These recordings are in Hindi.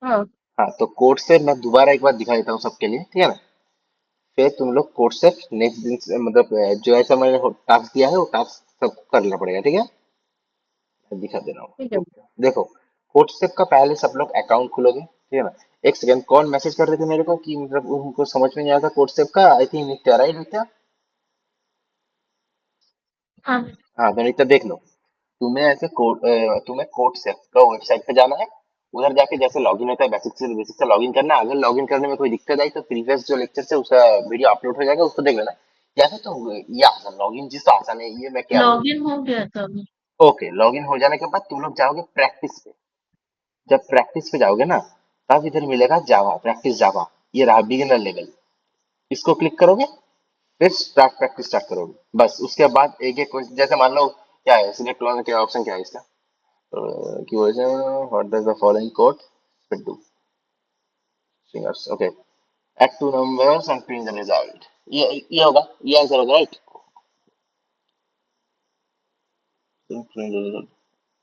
हाँ। हाँ, तो कोड से मैं दोबारा एक बार दिखा देता हूँ सबके लिए, ठीक है ना। फिर तुम लोग कोड से नेक्स्ट दिन से मतलब जो ऐसा मैंने टास्क दिया है वो टास्क सबको करना पड़ेगा, ठीक है। मैं दिखा दे रहा हूँ ठीक है। तो देखो, व्हाट्सएप का पहले सब लोग अकाउंट खोलोगे, ठीक है ना। एक सेकंड, कौन मैसेज कर रहे थे मेरे को कि मतलब उनको समझ में नहीं आता व्हाट्सएप का? आई थिंक नित्या, राइट नित्या? हाँ। हाँ तो नित्या देख लो, तुम्हें ऐसे कोड तुम्हें व्हाट्सएप का वेबसाइट पे जाना है। उधर जाके जैसे लॉगिन होता है बेसिक से लॉगिन करना है। अगर लॉगिन करने में कोई दिक्कत आई तो प्रीवियस जो लेक्चर से उसका वीडियो अपलोड हो जाएगा, उसको देख लेना। या फिर तो ये आसान लॉगिन जिस तो आसान है, ये मैं क्या बोलूँ। लॉगिन हो गया था अभी। ओके, लॉगिन हो जाने के बाद तुम लोग जाओगे प्रैक्टिस पे। जब प्रैक्टिस पे जाओगे ना, तब इधर मिलेगा जावा, प्रैक्टिस जावा। ये रहा बिगिनर लेवल। इसको क्लिक करोगे, फिर स्टार्ट प्रैक्टिस स्टार्ट करोगे। बस उसके बाद एक एक क्वेश्चन, जैसे मान लो क्या है सिलेक्ट वन, क्या ऑप्शन क्या है इसका, कि what does the following code fit do fingers, okay. Add two numbers and print the result. ये होगा, ये आंसर होगा, राइट?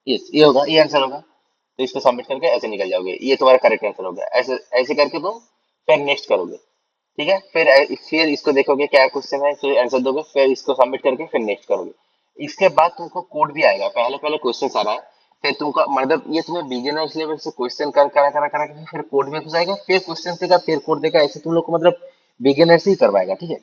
यस, ये होगा, ये आंसर होगा। तो इसको सबमिट करके ऐसे निकल जाओगे, ये तुम्हारा करेक्ट आंसर हो गया। ऐसे ऐसे करके तुम फिर नेक्स्ट करोगे, ठीक है। फिर इसको देखोगे क्या क्वेश्चन है, फिर आंसर दोगे, फिर इसको सबमिट करके फिर नेक्स्ट करोगे। इसके बाद तुमको कोड भी आएगा, पहले पहले क्वेश्चन आ रहा है। फिर तुमको मतलब ये तुम्हें बिगिनर्स लेवल से क्वेश्चन कर करा करा करा के फिर कोड में घुस जाएगा, फिर क्वेश्चन देगा, फिर कोड देगा, ऐसे तुम लोग को मतलब बिगिनर्स ही करवाएगा, ठीक है।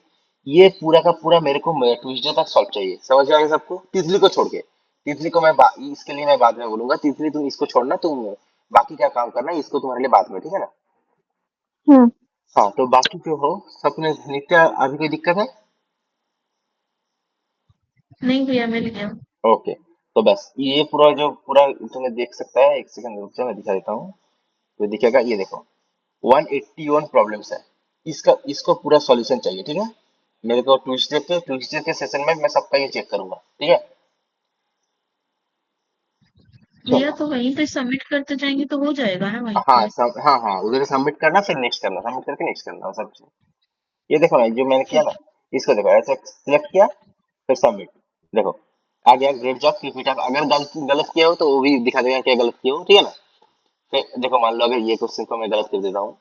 ये पूरा का पूरा मेरे को ट्यूसडे तक सॉल्व चाहिए, समझ में आएगा सबको, तीसरी को छोड़ के। तीसरी को मैं इसके लिए मैं बाद में बोलूंगा, तीसरी तुम इसको छोड़ना, तुम बाकी क्या काम करना है इसको तुम्हारे लिए बाद में, ठीक है ना। हम्म। हाँ तो बाकी जो हो सपने नित्या, अभी कोई दिक्कत है? नहीं भैया मिल गया। ओके, तो बस ये पूरा जो पूरा तुम्हें देख सकता है, एक सेकंड रुक जा मैं दिखा देता हूँ। तो दिखेगा, ये देखो 181 प्रॉब्लम्स है। इसका इसको पूरा सॉल्यूशन चाहिए, ठीक है। मेरे को ट्यूसडे के सेशन में मैं सबका ये चेक करूंगा, ठीक है। भैया चलो। तो वहीं पे सबमिट करते जाएंगे तो हो जाएगा ना वहीं हाँ पे। सब, हाँ हाँ, उधर सबमिट करना, फिर नेक्स्ट करना, सबमिट करके नेक्स्ट करना सब। ये देखो ना जो मैंने किया ना, ठीक इसको देखो ऐसे सिलेक्ट किया, फिर सबमिट। देखो आ गया, great job, keep it up. अगर गलत गलत किया हो तो वो भी दिखा देगा क्या गलत किया हो, ठीक है ना। फिर देखो मान लो अगर ये क्वेश्चन को मैं गलत कर देता हूँ,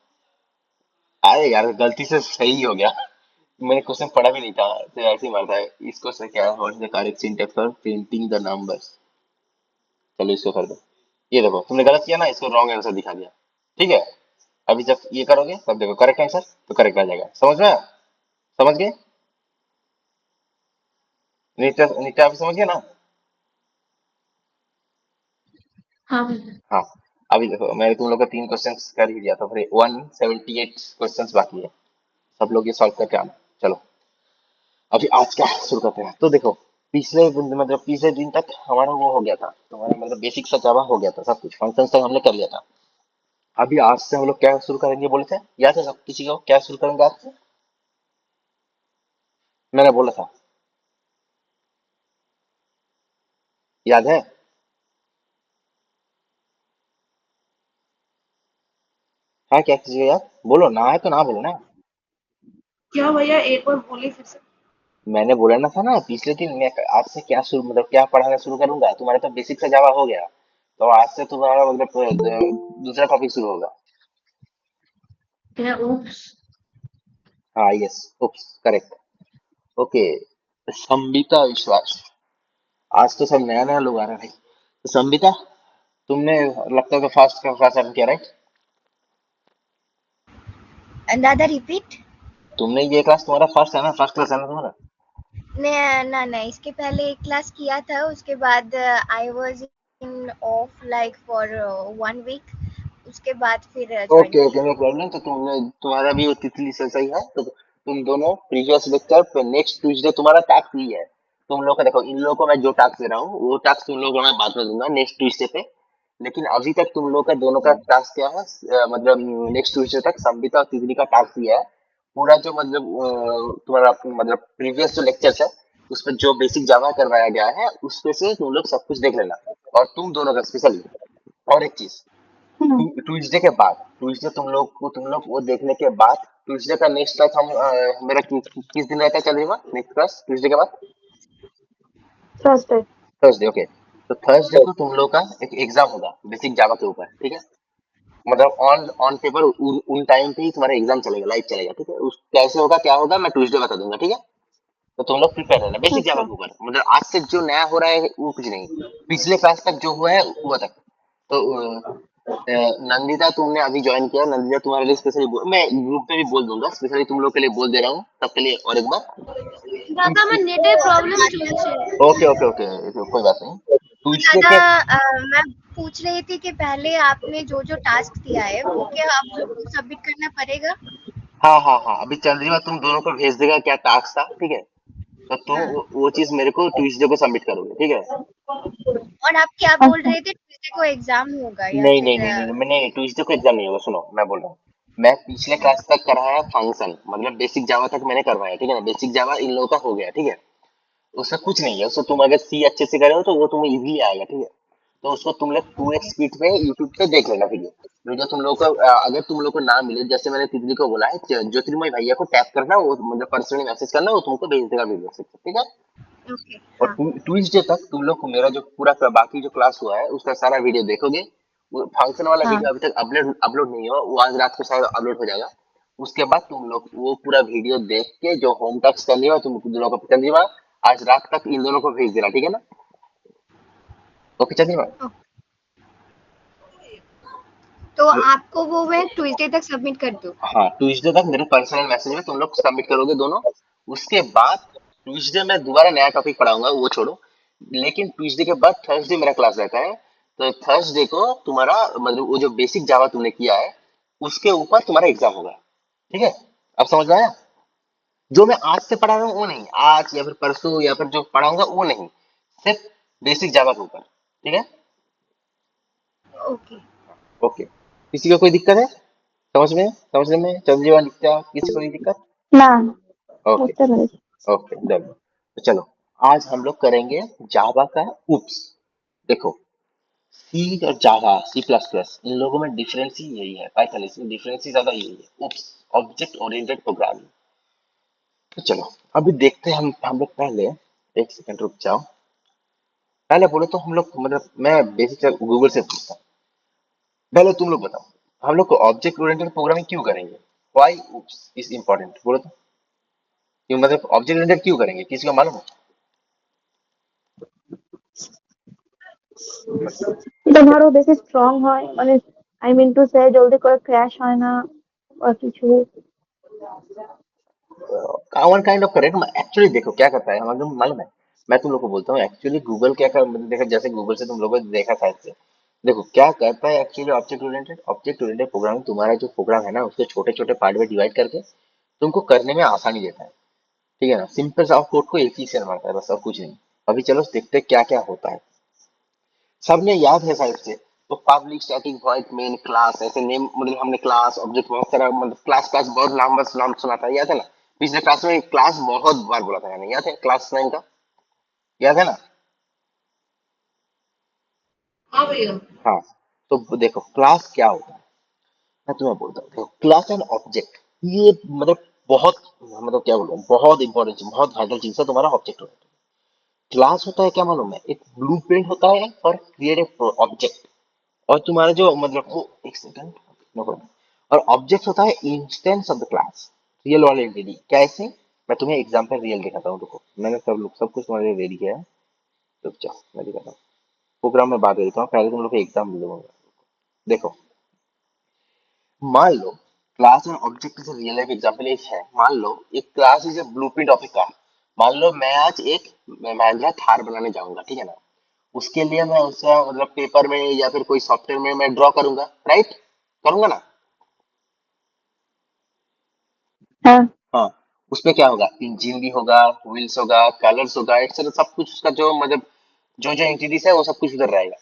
अरे यार गलती से सही हो गया, मैंने क्वेश्चन पढ़ा भी नहीं था तो ऐसे ही मारता है। इसको से क्या है, what is the correct syntax for printing the numbers. चलो इसको कर दो। ये देखो तुमने गलत किया ना, इसको रॉन्ग आंसर दिखा दिया, ठीक है। अभी जब ये करोगे तब देखो करेक्ट आंसर, तो करेक्ट आ जाएगा, समझ में आया? समझ गए? नीचे नीचे आप समझ गए ना? हाँ भैया। हाँ। अभी देखो मैंने तुम लोग का 3 क्वेश्चन कर ही दिया था, फिर 178 क्वेश्चन बाकी है। सब लोग ये सॉल्व करके आना। चलो अभी आज का शुरू करते हैं। तो देखो मतलब तीसरे दिन तक हमारा वो हो गया था, तुम्हारा मतलब बेसिक सा जावा हो गया था, सब कुछ फंक्शन तक हमने कर लिया था। अभी आज से हम लोग क्या शुरू करेंगे बोले थे, याद है सब किसी को क्या शुरू करेंगे आज से? मैंने बोला था, याद है? हाँ क्या किसी को याद, बोलो ना, है तो ना बोलो ना। क्या भैया एक बार बोले फिर से। मैंने बोला ना था ना पिछले दिन, मैं आज से क्या शुरू मतलब क्या पढ़ाना शुरू करूंगा। तुम्हारा तो बेसिक से जावा हो गया, तो आज से तुम्हारा मतलब दूसरा टॉपिक शुरू होगा। भैया उप्स। हाँ यस, उप्स करेक्ट। ओके, संबिता विश्वास। आज तो सब नया नया लोग आ रहे हैं भाई। तो संबिता, तुमने लगता है तो फास्ट का फास्ट अटेम्प्ट किया, राइट? दादा रिपीट। तुमने ये क्लास तुम्हारा फर्स्ट है ना, फर्स्ट क्लास है ना तुम्हारा? ने ना ना इसके पहले एक क्लास किया था, उसके बाद I was in off like for 1 week. उसके बाद फिर ज्वाइन ओके ओके, किया। No problem. तो तुमने तुम्हारा भी वो तितली से सही है, तो तुम दोनों प्रीवियस लेक्चर पे नेक्स्ट ट्यूसडे तुम्हारा टास्क ही है। तुम लोग का देखो, इन लोगों को मैं जो टास्क दे रहा हूँ वो टास्क तुम लोगों को मैं बाद में दूंगा नेक्स्ट ट्यूसडे पे। लेकिन अभी तक तुम लोग का दोनों का टास्क क्या है, मतलब नेक्स्ट ट्यूसडे तक संबिता और तितली का टास्क दिया है। पूरा जो मतलब तुम्हारा मतलब प्रीवियस जो लेक्चर्स है, उसमें जो बेसिक जावा करवाया गया है उस पे से तुम लोग सब कुछ देख लेना। और तुम दोनों का स्पेशली, और एक चीज, हम्म। ट्यूसडे के बाद, ट्यूसडे तुम लोग वो देखने के बाद, ट्यूसडे का नेक्स्ट क्लास हम मेरा किस दिन रहता है चलेगा नेक्स्ट क्लास ट्यूसडे के बाद? थर्सडे। Thursday, okay. तो थर्सडे को तुम लोग का एक एग्जाम होगा बेसिक जावा के ऊपर, ठीक है। मतलब ऑन ऑन पेपर उन टाइम पे ही तुम्हारा एग्जाम चलेगा, लाइव चलेगा, ठीक है। उस कैसे होगा क्या होगा मैं ट्यूसडे बता दूंगा, ठीक है। तो तुम लोग प्रिपेयर रहना बेसिक जावा अच्छा। के ऊपर, मतलब आज से जो नया हो रहा है वो कुछ नहीं, पिछले क्लास तक जो हुआ है हुआ तक। तो नंदिता तुमने अभी ज्वाइन किया, नंदिता तुम्हारे लिए स्पेशली मैं ग्रुप पे भी बोल दूंगा, स्पेशली तुम लोग के लिए बोल दे रहा हूँ सबके लिए और एक बार। দাদা আমার নেটের প্রবলেম চলছে। ओके ओके ओके, कोई बात नहीं। ट्यूसडे दादा के मैं पूछ रही थी कि पहले आपने जो जो टास्क दिया है वो क्या आप सबको सबमिट करना पड़ेगा? हाँ हाँ हाँ, अभी चंद्रिमा तुम दोनों को भेज देगा क्या टास्क था, ठीक है। तो तुम हाँ। वो चीज मेरे को ट्यूसडे को सबमिट करोगे, ठीक है। और आप क्या बोल अच्छा। रहे थे ट्यूसडे को एग्जाम होगा या नहीं नहीं फिर नहीं नहीं नहीं, नहीं ट्यूसडे को एग्जाम नहीं होगा, सुनो मैं बोल रहा हूँ। मैं पिछले हाँ, क्लास तक कराया फंक्शन, मतलब बेसिक जावा तक मैंने करवाया, ठीक है ना। बेसिक जावा इन लोगों का हो गया, ठीक है। उसमें कुछ नहीं है, उसको तुम अगर सी अच्छे से करे हो तो वो तुम्हें इजीली आएगा, ठीक है। तो उसको तुम लोग टू ओके। एक्स स्पीड पे यूट्यूब पे देख लेना वीडियो। वीडियो तुम लोग को अगर तुम लोग को ना मिले, जैसे मैंने तितली को बोला है, ज्योतिर्मय भैया को टैग करना, वो मतलब पर्सनली मैसेज करना, वो तुमको भेज देगा वीडियो से, ठीक है। ओके, और हाँ। ट्यूसडे तक तुम लोग को मेरा जो पूरा बाकी जो क्लास हुआ है उसका सारा वीडियो देखोगे। वो फंक्शन वाला हाँ। वीडियो अभी तक अपलोड अपलोड नहीं हुआ, वो आज रात को शायद अपलोड हो जाएगा। उसके बाद तुम लोग वो पूरा वीडियो देख के जो होम टास्क करनी हो तुम दोनों को चंद्रिमा आज रात तक इन दोनों को भेज देना, ठीक है ना। ओके चंद्रिमा। ओके। तो आपको वो मैं ट्यूसडे तक सबमिट कर दूँ? हाँ ट्यूसडे तक मेरे पर्सनल मैसेज में तुम लोग सबमिट करोगे दोनों। उसके बाद ट्यूसडे में दोबारा नया टॉपिक पढ़ाऊंगा, वो छोड़ो। लेकिन ट्यूसडे के बाद थर्सडे मेरा क्लास रहता है। तो थर्सडे को तुम्हारा मतलब वो जो बेसिक जावा तुमने किया है उसके ऊपर तुम्हारा एग्जाम होगा, ठीक है। अब समझ में आया। जो मैं आज से पढ़ा रहा हूँ वो नहीं, आज या फिर परसों या फिर जो पढ़ाऊंगा वो नहीं, सिर्फ बेसिक जावा के ऊपर, ठीक है। ओके। ओके, किसी को कोई दिक्कत है समझने में चंद्रिमा नित्या किसी को कोई दिक्कत। না, ओके বুঝতে পেরেছি। Okay done. तो चलो आज हम लोग करेंगे जावा का उप्स। देखो सी और जावा सी प्लस प्लस इन लोगों में डिफरेंस ही यही है, पाइथन इसमें डिफरेंस ही ज्यादा यही है, उप्स ऑब्जेक्ट ओरिएंटेड प्रोग्रामिंग। तो चलो अभी देखते हैं हम लोग पहले, एक सेकंड रुक जाओ। पहले बोले तो हम लोग मतलब मैं बेसिक गूगल से पूछता हूँ। पहले तुम लोग बताओ हम लोग को ऑब्जेक्ट ओरिएंटेड प्रोग्रामिंग क्यों करेंगे, व्हाई उप्स इज इंपॉर्टेंट बोलो तो। क्यों मतलब ऑब्जेक्ट ओरिएंटेड क्यों करेंगे, किसी को मालूम है। এটা ধরো বেশি স্ট্রং হয়, মানে আই মিন টু সে জলদি করে ক্র্যাশ হয় না বা কিছু। One kind of correct. Actually देखो क्या करता है हमारे मालूम है। मैं तुम लोग को बोलता हूँ एक्चुअली गूगल क्या कर मतलब देखा, जैसे गूगल से तुम लोगों ने देखा शायद से। देखो क्या करता है एक्चुअली ऑब्जेक्ट ओरिएंटेड प्रोग्रामिंग तुम्हारा जो प्रोग्राम है ना उसको छोटे छोटे पार्ट में डिवाइड करके तुमको करने में आसानी देता है, ठीक है ना। सिंपल सा कोड को एक ही से मारता है बस, और कुछ नहीं। अभी चलो देखते हैं क्या क्या होता है। सबने याद है शायद से। तो public static void main class ऐसे नेम, मतलब हमने क्लास ऑब्जेक्ट बहुत सारा मतलब क्लास क्लास बहुत नाम बस नाम सुना था, याद है ना। पिछले क्लास में क्लास बहुत बार बोला था मैंने, याद है क्लास 9 का, याद है ना। हाँ भैया। हाँ तो देखो क्लास क्या होता है, मैं तुम्हें बोलता हूँ। देखो क्लास एंड ऑब्जेक्ट ये मतलब बहुत मतलब क्या बोलूं बहुत इंपॉर्टेंट चीज, बहुत वाइटल चीज है तुम्हारा ऑब्जेक्ट होता है। क्लास होता है क्या मालूम है, एक ब्लूप्रिंट होता है और क्रिएट ए ऑब्जेक्ट। और तुम्हारा जो मतलब वो एक सेकंड नो प्रॉब्लम। और ऑब्जेक्ट होता है instance of the class, real वाले एंटिटी। कैसे, मैं तुम्हें एग्जांपल रियल दिखाता हूँ, रुको मैंने सब कुछ तुम्हारे लिए रेडी किया है। रुक जाओ मैं दिखाता हूँ, प्रोग्राम में बात देता हूँ, पहले तुम लोग को एग्जाम दूंगा। देखो मान लो क्लास और ऑब्जेक्ट से रियल लाइफ एग्जांपल एक है। मान लो एक class is a blueprint of A car. मान लो मैं आज एक महिंद्रा थार बनाने जाऊंगा, ठीक है ना। उसके लिए मैं उसका मतलब पेपर में या फिर कोई सॉफ्टवेयर में मैं ड्रॉ करूंगा, राइट, करूंगा ना। হ্যাঁ। हाँ उसमें क्या होगा, इंजन भी होगा, व्हील्स होगा, कलर्स होगा, एक्सेट्रा सब कुछ उसका जो मतलब जो जो एंटिटीज है वो सब कुछ उधर रहेगा।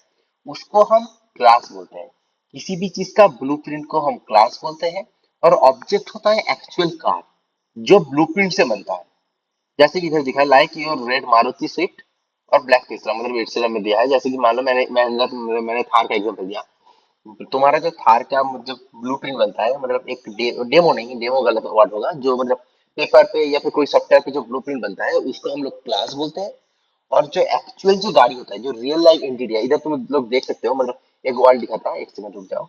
उसको हम क्लास बोलते हैं। किसी भी चीज का ब्लूप्रिंट को हम क्लास बोलते हैं। और ऑब्जेक्ट होता है एक्चुअल कार जो ब्लूप्रिंट से बनता है। जैसे कि इधर दिखा है like your red Maruti Swift और ब्लैक टेस्ला, मतलब इट्स में दिया है। जैसे कि मान लो मैंने थार का एग्जांपल दिया। तुम्हारा जो थार का जो ब्लूप्रिंट बनता है मतलब एक डेमो नहीं, डेमो गलत वर्ड होगा, जो मतलब पेपर पे या फिर कोई सॉफ्टवेयर पे जो ब्लूप्रिंट बनता है उसको हम लोग क्लास बोलते हैं। और जो एक्चुअल जो गाड़ी होता है जो रियल लाइफ एंटिटी है, इधर तुम लोग देख सकते हो मतलब एक वर्ड दिखाता है, एक सेकंड रुक जाओ।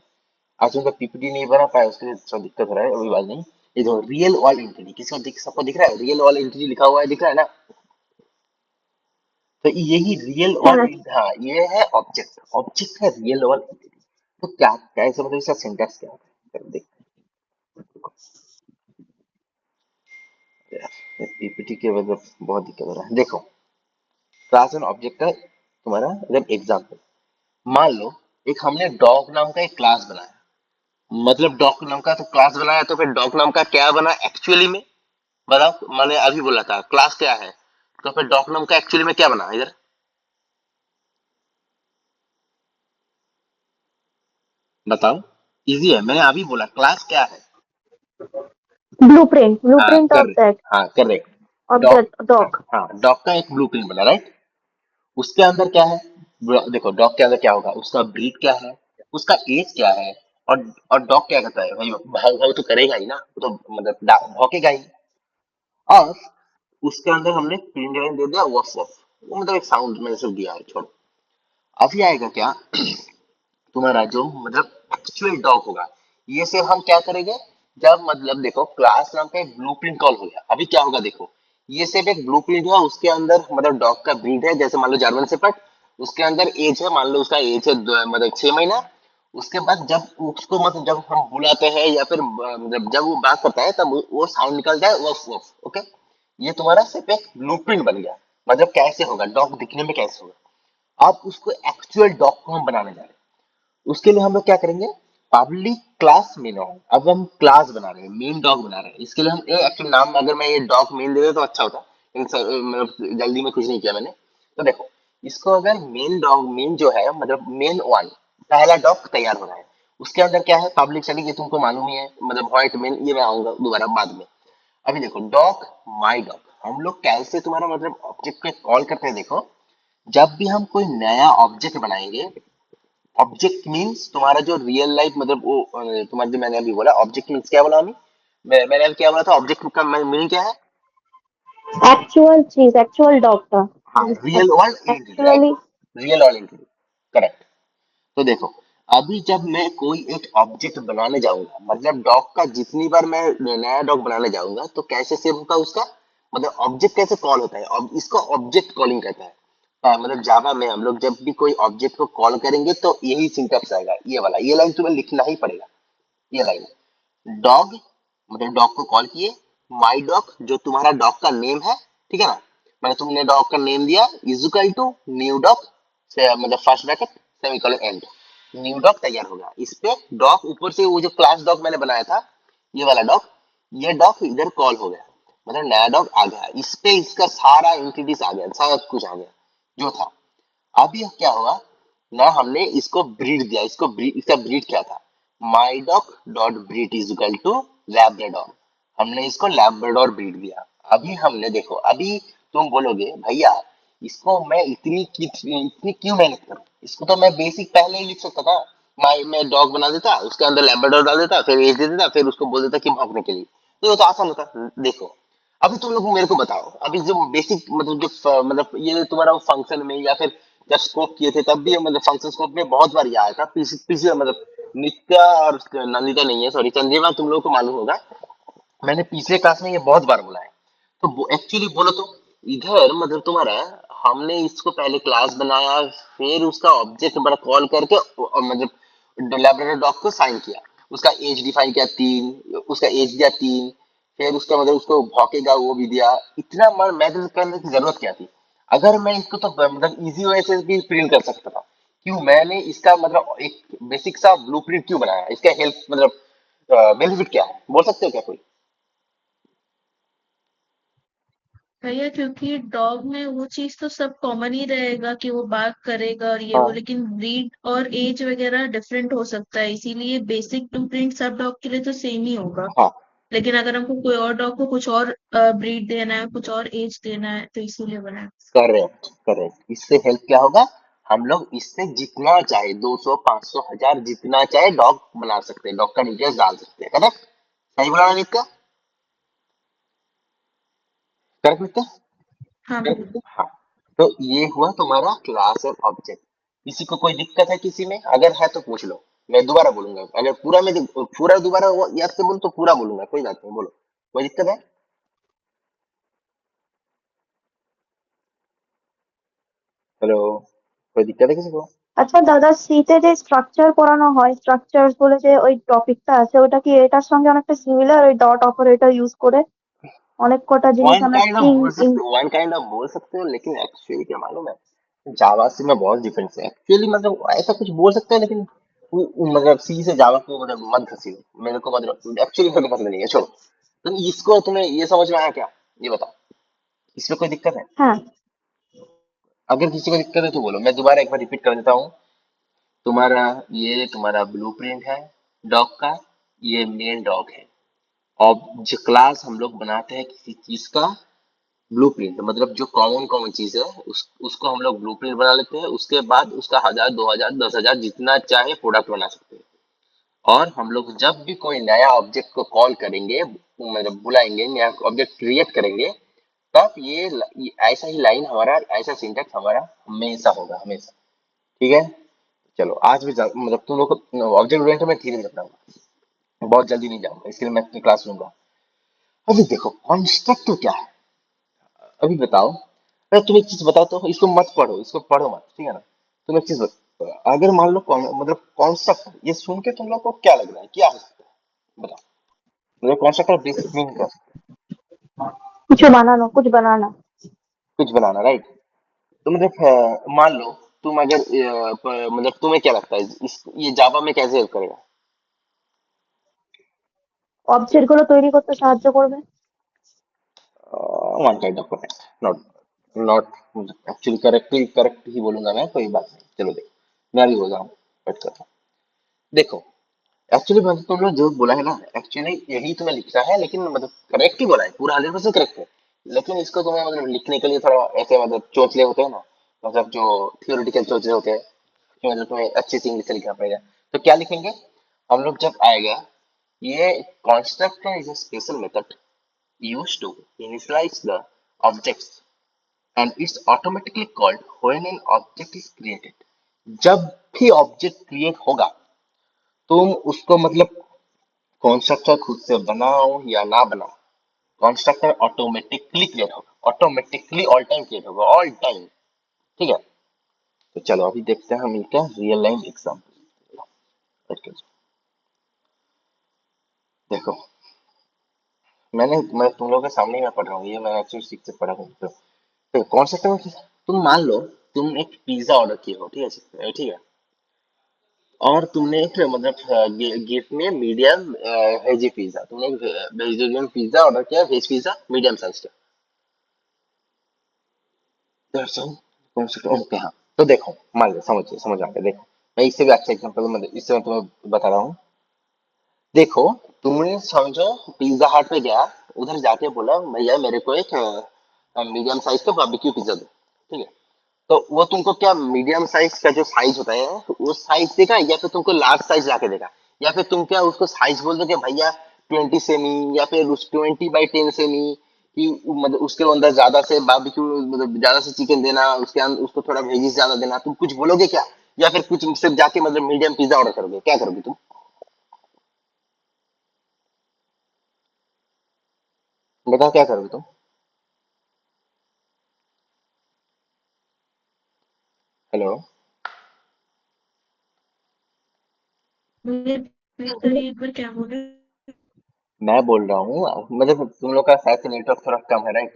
आज उनका पीपीटी नहीं बना पाया, उसके लिए थोड़ा दिक्कत हो रहा है, अभी बात नहीं। ये जो रियल ऑल एंटिटी, किसको सबको दिख रहा है? रियल ऑल एंटिटी लिखा हुआ है, दिख रहा है ना? तो यही रियल ऑल, हाँ हाँ ये है ऑब्जेक्ट, ऑब्जेक्ट है रियल ऑल एंटिटी। तो क्या कैसे, मतलब इसका सिंटैक्स क्या होता है, चलो देखते हैं यार, पीपीटी के मतलब बहुत दिक्कत हो रहा है। देखो, क्लास एंड ऑब्जेक्ट का तुम्हारा अगर एग्जाम्पल, मान लो एक हमने डॉग नाम का एक क्लास बनाया, मतलब डॉग नाम का तो क्लास बनाया, तो फिर डॉग नाम का क्या बना एक्चुअली में? बताओ, मैंने अभी बोला था क्लास क्या है, तो फिर डॉग नाम का एक्चुअली में क्या बना इधर? बताओ, इजी है, मैंने अभी बोला क्लास क्या है। ब्लूप्रिंट हाँ ब्लूप्रिंट कर ऑफ दैट हाँ करेक्ट। Dog, object dog. हाँ डॉग का एक ब्लूप्रिंट बना, राइट? उसके अंदर क्या है? देखो डॉग के अंदर क्या होगा, उसका ब्रीड क्या है, उसका एज क्या है, और और डॉग क्या करता है भाई, भाव भाव तो करेगा ही ना, वो तो मतलब भौंकेगा ही। और उसके अंदर हमने प्रिंट लाइन दे दिया वफ वफ, वो मतलब एक साउंड मैंने सिर्फ दिया है, छोड़ो। अभी आएगा क्या, तुम्हारा जो मतलब एक्चुअल डॉग होगा, ये से हम क्या करेंगे, जब मतलब देखो क्लास नाम का एक ब्लूप्रिंट कॉल हो गया, अभी क्या होगा देखो, ये सिर्फ एक ब्लूप्रिंट हुआ, उसके अंदर मतलब डॉग का ब्रीड है, जैसे मान लो जर्मन शेफर्ड, उसके अंदर एज है, मान लो उसका एज है मतलब 6 महीना। उसके बाद जब उसको मतलब जब हम बुलाते हैं या फिर मतलब जब वो बात करता है, तब वो साउंड निकलता है वफ वफ, ओके। ये तुम्हारा सिर्फ एक ब्लूप्रिंट बन गया, मतलब कैसे होगा डॉग दिखने में, कैसे होगा। अब उसको एक्चुअल डॉग को हम बनाने जा रहे हैं, उसके लिए हम लोग क्या करेंगे, पब्लिक क्लास मेन डॉग। अब हम क्लास बना रहे हैं, मेन डॉग बना रहे हैं, इसके लिए हम एक्चुअल नाम, अगर मैं ये डॉग मेन दे दे तो अच्छा होता, लेकिन मतलब जल्दी में कुछ नहीं किया मैंने। तो देखो, इसको अगर मेन डॉग, मेन जो है मतलब मेन वन, पहला डॉग तैयार हो रहा है, उसके अंदर क्या है पब्लिक, चलिए ये तुमको मालूम ही है, मतलब व्हाइट मेन, ये मैं आऊंगा दोबारा बाद में। अभी देखो डॉग, माई डॉग, हम लोग कैसे तुम्हारा मतलब ऑब्जेक्ट को कॉल करते हैं, देखो जब भी हम कोई नया ऑब्जेक्ट बनाएंगे, ऑब्जेक्ट मीन्स तुम्हारा जो रियल लाइफ मतलब वो तुम्हारा जो मैंने अभी बोला ऑब्जेक्ट मीन्स क्या बोला अभी, मैंने अभी क्या बोला था, ऑब्जेक्ट का मीनिंग क्या है? एक्चुअल चीज एक्चुअल डॉग का हाँ real world entity, right? Actually. Real world entity, correct. तो देखो, अभी जब मैं कोई एक ऑब्जेक्ट बनाने जाऊंगा, मतलब डॉग का जितनी बार मैं नया डॉग बनाने जाऊंगा, तो कैसे सेव होगा उसका, मतलब ऑब्जेक्ट कैसे कॉल होता है, इसको ऑब्जेक्ट कॉलिंग कहता है। मतलब जावा में हम लोग जब भी कोई ऑब्जेक्ट को कॉल करेंगे तो यही सिंटैक्स आएगा, ये वाला, ये लाइन तुम्हें लिखना ही पड़ेगा, ये लाइन। डॉग, मतलब डॉग को कॉल किए, माई डॉग जो तुम्हारा डॉग का नेम है, ठीक है ना, मैंने तुमने डॉग का नेम दिया, is equal to new dog से मतलब first bracket semicolon end, new dog तैयार हो गया। इस पे डॉग ऊपर से वो जो क्लास डॉग मैंने बनाया था, ये वाला डॉग, ये डॉग इधर कॉल हो गया, मतलब नया डॉग आ गया, इस पे इसका सारा एंटिटीज आ गया, सारा कुछ आ गया जो था। अब ये क्या हुआ ना, हमने इसको ब्रीड दिया, इसको ब्रीड, इसका ब्रीड क्या था, my dog dot breed is equal to Labrador, हमने इसको लैब्राडोर ब्रीड दिया। अभी हमने देखो, अभी तुम बोलोगे भैया इसको मैं इतनी क्यों मेहनत करूं, इसको तो मैं बेसिक पहले ही लिख सकता था, मैं डॉग बना देता, उसके अंदर लैब्राडोर डाल देता, फिर एज दे देता, फिर उसको बोल देता कि भौंकने के लिए, तो ये तो आसान होता। देखो, अभी तुम लोग मेरे को बताओ, अभी जो बेसिक मतलब जो मतलब ये तुम्हारा फंक्शन में या फिर जब स्कोप किए थे तब भी मतलब फंक्शन स्कोप में बहुत बार ये आया था, पीछे पीछे मतलब नित्या और नंदिता नहीं है, सॉरी चंद्रिमा, तुम लोगों को मालूम होगा, मैंने पिछले क्लास में ये बहुत बार बोला है। तो एक्चुअली बोलो तो इधर मतलब तुम्हारा, हमने इसको पहले क्लास बनाया, फिर उसका ऑब्जेक्ट बड़ा कॉल करके मतलब लैब्राडोर डॉग को साइन किया, उसका एज डिफाइन किया 3, उसका एज दिया 3, फिर उसका मतलब उसको भौंकेगा वो भी दिया, इतना मैथ करने की जरूरत क्या थी, अगर मैं इसको तो मतलब इजी वे से भी प्रिंट कर सकता था, क्यों मैंने इसका मतलब एक बेसिक सा ब्लूप्रिंट क्यों बनाया, इसका हेल्प मतलब बेनिफिट क्या है, बोल सकते हो क्या कोई? भैया क्योंकि डॉग में वो चीज तो सब कॉमन ही रहेगा कि वो बात करेगा और ये वो, हाँ लेकिन ब्रीड और एज वगैरह डिफरेंट हो सकता है, इसीलिए बेसिक ब्लूप्रिंट सब डॉग के लिए तो सेम ही होगा। हाँ लेकिन अगर हमको कोई और डॉग को कुछ और ब्रीड देना है, कुछ और एज देना है, तो इसीलिए बना है। करेक्ट करेक्ट, इससे हेल्प क्या होगा, हम लोग इससे जितना चाहे 200 500 1000 जितना चाहे डॉग बना सकते हैं, डॉग का डिटेल्स डाल सकते हैं, करेक्ट? सही बोला ना नित्या? करेक्ट नित्या? हाँ भैया। हाँ। तो ये हुआ तुम्हारा क्लास और ऑब्जेक्ट। किसी को कोई दिक्कत है किसी में, अगर है तो पूछ लो। मैं दोबारा बोलूंगा, अगर पूरा में पूरा दोबारा याद से बोलूं तो पूरा बोलूंगा, कोई बात नहीं, बोलो, कोई दिक्कत है? हेलो, कोई दिक्कत है किसी को? আচ্ছা দাদা, সিতে যে স্ট্রাকচার পড়ানো হয়, স্ট্রাকচার বলে যে ওই টপিকটা আছে, ওটা কি এটার সঙ্গে অনেকটা সিমিলার, ওই ডট অপারেটর ইউজ করে অনেক কটা জিনিস আমরা স্ট্রিং वन काइंड ऑफ बोल सकते हो, लेकिन एक्चुअली क्या मालूम है, जावा से में बहुत डिफरेंस है एक्चुअली, मतलब ऐसा कुछ बोल सकते हैं, लेकिन मतलब सी से जावा को मतलब मत घसीटो, मेरे को मतलब एक्चुअली मेरे को पसंद नहीं है, छोड़ो। तुम इसको, तुम्हें ये समझ में आया क्या, ये बताओ, इसमें कोई दिक्कत है? হ্যাঁ। अगर किसी को दिक्कत है तो बोलो, मैं दोबारा एक बार रिपीट कर देता हूँ। तुम्हारा ये तुम्हारा ब्लूप्रिंट है डॉग का, ये मेन डॉग है। और जो क्लास हम लोग बनाते हैं किसी चीज का ब्लूप्रिंट, मतलब जो कॉमन कॉमन चीज है उसको हम लोग ब्लूप्रिंट बना लेते हैं, उसके बाद उसका 1000 2000 10,000 जितना चाहे प्रोडक्ट बना सकते हैं। और हम लोग जब भी कोई नया ऑब्जेक्ट को कॉल करेंगे, मतलब बुलाएंगे, नया ऑब्जेक्ट क्रिएट करेंगे, तब ये ऐसा ही लाइन हमारा, ऐसा सिंटेक्स हमारा हमेशा होगा, हमेशा। ठीक है, चलो आज भी मतलब तुम लोग को ऑब्जेक्ट ओरिएंटेड में धीरे धीरे अपनाऊंगा, बहुत जल्दी नहीं जाऊंगा, इसके लिए मैं अपनी क्लास लूंगा। अभी देखो कॉन्स्ट्रक्टिव क्या है, अभी बताओ। अरे तुम एक चीज बताओ, तो इसको मत पढ़ो, इसको पढ़ो मत, ठीक है ना? तुम एक चीज बताओ, अगर मान लो मतलब कॉन्सेप्ट, ये सुन के तुम लोग को क्या लग रहा है, क्या हो सकता है बताओ, मतलब कॉन्सेप्ट का बेसिक मीनिंग क्या है? কিছু বানানো, कुछ बनाना। कुछ बनाना, राइट? तो मतलब मान लो तुम अगर मतलब तुम्हें क्या लगता है ये जावा में कैसे हेल्प करेगा? অবজেক্ট গুলো তৈরি করতে সাহায্য করবে। One kind of correct, not not actually correct ही बोलूंगा मैं, कोई बात नहीं, चलो देखो, मैं भी बोल रहा हूँ, कट करता हूँ। देखो एक्चुअली मतलब तुमने जो बोला है ना, एक्चुअली यही तुम्हें लिखना है, लेकिन मतलब करेक्ट ही बोला है, पूरा 100% करेक्ट है। लेकिन इसको तुम्हें मतलब लिखने के लिए थोड़ा ऐसे मतलब चोचले होते हैं ना, मतलब जो थियोरेटिकल चोचले होते हैं, कि मतलब तुम्हें अच्छी सी इंग्लिश से लिखना पड़ेगा। तो क्या लिखेंगे हम लोग जब आएगा, ये constructor is a special method used to initialize the objects and it's automatically called when an object is created। जब भी ऑब्जेक्ट क्रिएट होगा, तुम उसको मतलब कंस्ट्रक्टर खुद से बनाओ या ना बनाओ, कंस्ट्रक्टर ऑटोमेटिकली क्रिएट होगा, ऑटोमेटिकली ऑल टाइम क्रिएट होगा, ऑल टाइम। ठीक है, तो चलो अभी देखते हैं हम इनका रियल लाइन एग्जाम्पल। देखो मैं तुम लोगों के सामने ही मैं पढ़ रहा हूँ, ये मैं एक्चुअली सीख से पढ़ा हूँ। तो कॉन्सेप्ट में तुम मान लो तुम एक पिज्जा ऑर्डर किए हो, ठीक है, ठीक है, और तुमने एक मतलब गिफ्ट में मीडियम वेजी पिज्जा, तुमने वेजिटेरियन पिज्जा ऑर्डर किया, वेज पिज्जा मीडियम साइज का। कॉन्सेप्ट ओके, हाँ। तो देखो मान लो, समझिए, समझ आ गया, देखो मैं इससे भी अच्छा एग्जाम्पल, मतलब इससे मैं तुम्हें बता रहा हूँ। देखो तुमने समझो पिज्जा हट पे गया, उधर जाके बोला भैया मेरे को एक मीडियम साइज का बारबेक्यू पिज्जा दो, ठीक है। तो वो तुमको क्या मीडियम साइज का जो साइज होता है वो साइज देगा, या फिर तुमको लार्ज साइज लाके देगा, या फिर तुम क्या उसको साइज बोल दो कि भैया 20 सेमी, या फिर उस 20 by 10 सेमी, कि मतलब उसके अंदर ज्यादा से बारबेक्यू मतलब ज्यादा से चिकन देना, उसके अंदर उसको थोड़ा वेजिस ज्यादा देना, तुम कुछ बोलोगे क्या? या फिर कुछ सिर्फ जाके मतलब मीडियम पिज्जा ऑर्डर करोगे, क्या करोगे तुम? बताओ क्या करोगे तुम? हेलो, मुझे बताइए एक बार क्या बोले। मैं बोल रहा हूँ मतलब तुम लोग का शायद से नेटवर्क थोड़ा कम है, राइट?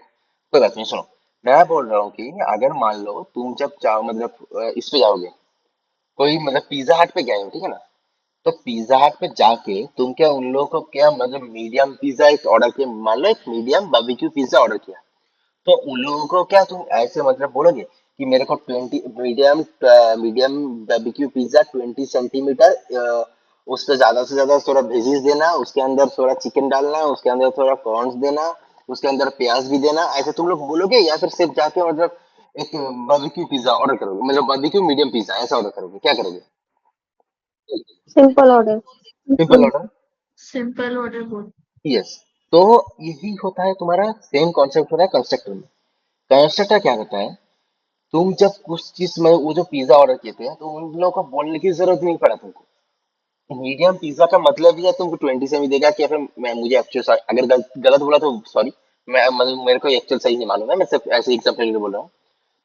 कोई बात नहीं, सुनो, मैं बोल रहा हूँ कि अगर मान लो तुम जब चाहो मतलब इस पे जाओगे, कोई मतलब पिज्जा हट पे गए हो, ठीक है ना? तो पिज्जा हट पे जाके तुम क्या उन लोगों को क्या मतलब मीडियम पिज्जा एक ऑर्डर किया, मान लो एक मीडियम बारबेक्यू पिज्जा ऑर्डर किया, तो उन लोगों को क्या तुम ऐसे मतलब बोलोगे कि मेरे को 20 medium medium barbecue pizza 20 centimetre, उस पे ज्यादा से ज्यादा थोड़ा वेजीज देना, उसके अंदर थोड़ा चिकन डालना, उसके अंदर थोड़ा कॉर्न्स देना, उसके अंदर प्याज भी देना, ऐसे तुम लोग बोलोगे? या फिर सिर्फ जाके मतलब एक बारबेक्यू पिज्जा ऑर्डर करोगे, मतलब बारबेक्यू मीडियम पिज्जा ऐसा ऑर्डर करोगे, क्या करोगे? Simple order. Simple order. Simple order बोल। यस, तो यही होता है तुम्हारा सेम कॉन्सेप्ट होता है कंस्ट्रक्टर में। कंस्ट्रक्टर क्या करता है, तुम जब कुछ चीज में वो जो पिज्जा ऑर्डर किए थे तो उन लोगों को बोलने की जरूरत नहीं पड़ा तुमको, मीडियम पिज्जा का मतलब ही है तुमको 20 से भी देगा कि फिर मैं मुझे एक्चुअल अगर गलत बोला तो सॉरी। मैं मतलब मेरे को एक्चुअल सही नहीं मालूम है, मैं सिर्फ ऐसे एग्जाम्पल के लिए बोल रहा हूँ।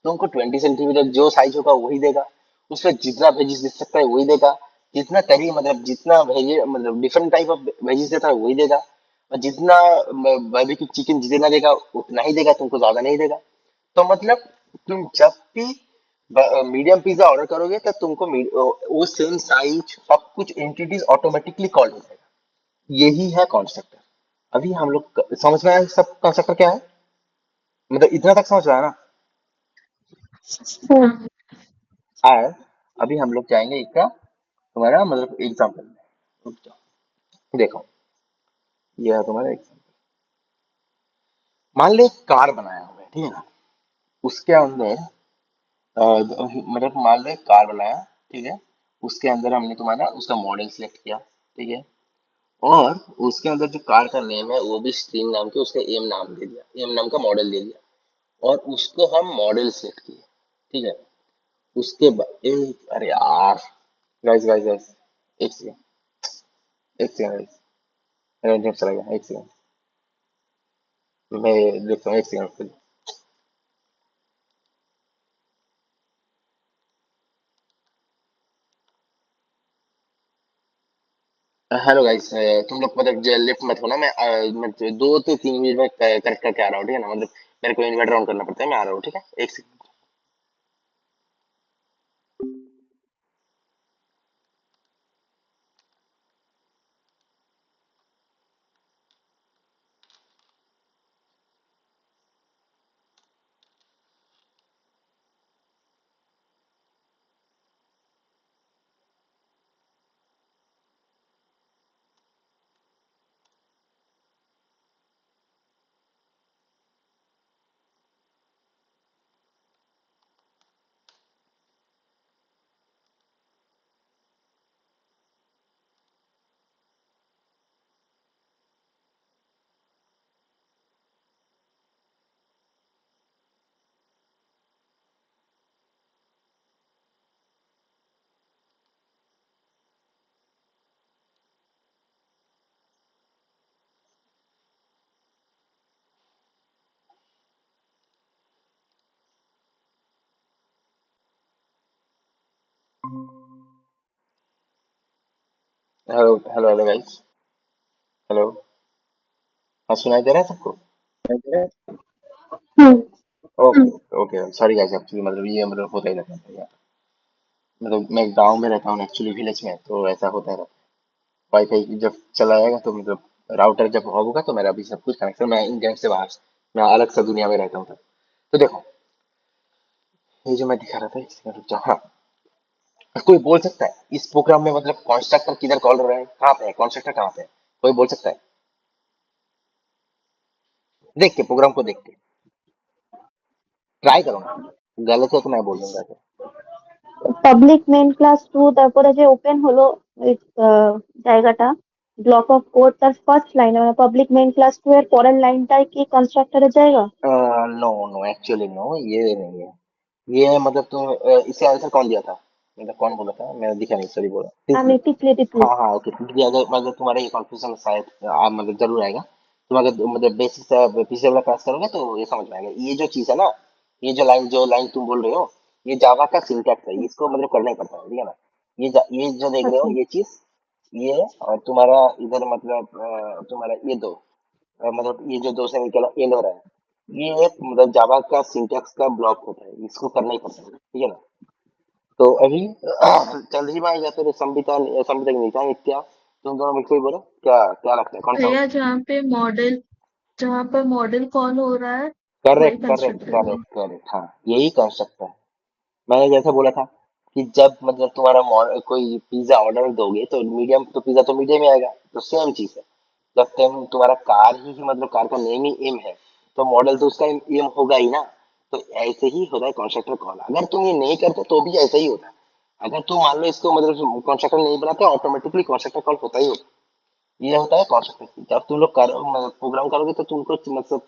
तुमको 20 सेंटीमीटर जो साइज होगा वही देगा। उसमें जितना वेजिस दे सकता है वही देगा। जितना करी मतलब जितना वेज मतलब डिफरेंट टाइप ऑफ वेजिस देता है वही देगा। और जितना बारबेक्यू चिकन जितना देगा उतना ही देगा, तुमको ज्यादा नहीं देगा। तो मतलब तुम जब भी मीडियम पिज्जा ऑर्डर करोगे तब तुमको वो सेम साइज सब कुछ एंटिटीज ऑटोमेटिकली कॉल हो जाएगा। यही है कॉन्स्ट्रक्टर। अभी हम लोग समझ में आया सब कॉन्स्ट्रक्टर क्या है, मतलब इतना तक समझ में आया ना। हम्म। हाँ और अभी हम लोग जाएंगे इसका तुम्हारा मतलब एग्जाम्पल में। रुक जाओ, देखो ये है तुम्हारा एग्जाम्पल। मान लो एक कार बनाया हुआ है, ठीक है ना। उसके अंदर मतलब मान लो एक कार बनाया, ठीक है। उसके अंदर हमने तुम्हारा उसका मॉडल सिलेक्ट किया, ठीक है। और उसके अंदर जो कार का नेम है वो भी स्ट्रिंग नाम के उसका एम नाम दे दिया, एम नाम का मॉडल दे दिया। और उसको हम मॉडल सेलेक्ट किए, ठीक है। उसके बाद अरे यार, गाइस गाइस गाइस, एक सेकंड, एक सेकंड गाइस, मेरा इंटरनेट चला गया, एक सेकंड। मैं देखता हूँ, एक सेकंड। हेलो गाइस, तुम लोग मतलब लिफ्ट मत होना, मैं 2 से 3 मिनट में करेक्ट करके आ रहा हूँ, ठीक है ना। मतलब मेरे को इन्वर्टर ऑन करना पड़ता है, मैं आ रहा हूँ, ठीक है, एक second. Hello hello hello guys, hello. हाँ, सुनाई दे रहा है सबको? Hmm. Okay okay, sorry guys, actually मतलब ये मतलब होता ही रहता है यार। मतलब मैं गांव में रहता हूँ एक्चुअली, विलेज में, तो ऐसा होता रहता है। वाईफाई जब चला जाएगा तो मतलब राउटर जब होगा तो मेरा भी सब कुछ कनेक्शन, मैं इंटरनेट से बाहर, मैं अलग सा दुनिया में रहता हूँ तब। तो देखो, ये जो मैं दिखा रहा था, एक सेकंड रुक जाओ। हाँ, कोई बोल सकता है इस प्रोग्राम में मतलब कॉन्स्ट्रक्टर किधर कॉल हो रहा है, कहाँ पे है कॉन्स्ट्रक्टर, कहाँ पे है? कोई बोल सकता है? देख के प्रोग्राम को देख के ट्राई करो ना, गलत है तो मैं बोल दूंगा फिर। পাবলিক মেইন ক্লাস 2 তারপরে যে ওপেন হলো ওই জায়গাটা ব্লক অফ কোড তার ফার্স্ট লাইন মানে পাবলিক মেইন ক্লাস 2 এর পরের লাইনটাই কি কনস্ট্রাক্টরের জায়গা? नो नो, एक्चुअली नो, ये नहीं है। ये मतलब तुम इसे आंसर कौन दिया था, मतलब कौन बोला था, मैं दिखा नहीं, सॉरी बोला, टिकली। আমি টিকলি। हाँ हाँ ओके, टिकली। अगर मतलब तुम्हारा ये कॉन्फ्यूजन शायद मतलब जरूर आएगा। तुम अगर मतलब बेसिक से पीछे वाला क्लास करोगे तो ये समझ में आएगा। ये जो चीज है ना, ये जो लाइन तुम बोल रहे हो, ये जावा का सिंटैक्स है, इसको मतलब करना ही पड़ता है, ठीक है ना। ये जो देख रहे हो আচ্ছা। ये चीज, ये और तुम्हारा इधर मतलब तुम्हारा ये दो मतलब ये जो दो से निकला एंड हो रहा है, ये एक मतलब जावा का सिंटैक्स का ब्लॉक होता है, इसको करना ही पड़ता है, ठीक है ना। तो अभी चंद्रिमा या फिर संबिता, संबिता की नहीं था नित्या, तुम दोनों में कोई बोलो, क्या क्या लगता है कौन सा भैया, होगा? जहाँ पर मॉडल कॉल हो रहा है वही करेक्ट करेक्ट कंस्ट्रक्टर है। करेक्ट करेक्ट, हाँ यही कर सकता है। मैंने जैसे बोला था कि जब मतलब तुम्हारा कोई पिज्जा ऑर्डर दोगे तो मीडियम, तो पिज्जा तो मीडियम ही आएगा, तो सेम चीज है। जब तुम तुम्हारा कार ही मतलब कार का नेम ही एम है, तो मॉडल तो उसका एम होगा ही ना। तो ऐसे ही होता है कॉन्स्ट्रक्टर कॉल, अगर तुम ये नहीं करते तो भी ऐसा ही होता है। अगर तुम मान लो इसको मतलब कॉन्स्ट्रक्टर नहीं बनाते, ऑटोमेटिकली कॉन्स्ट्रक्टर कॉल होता ही होता है। ये होता है कॉन्स्ट्रक्टर। जब तुम लोग करो मतलब प्रोग्राम करोगे तो तुमको मतलब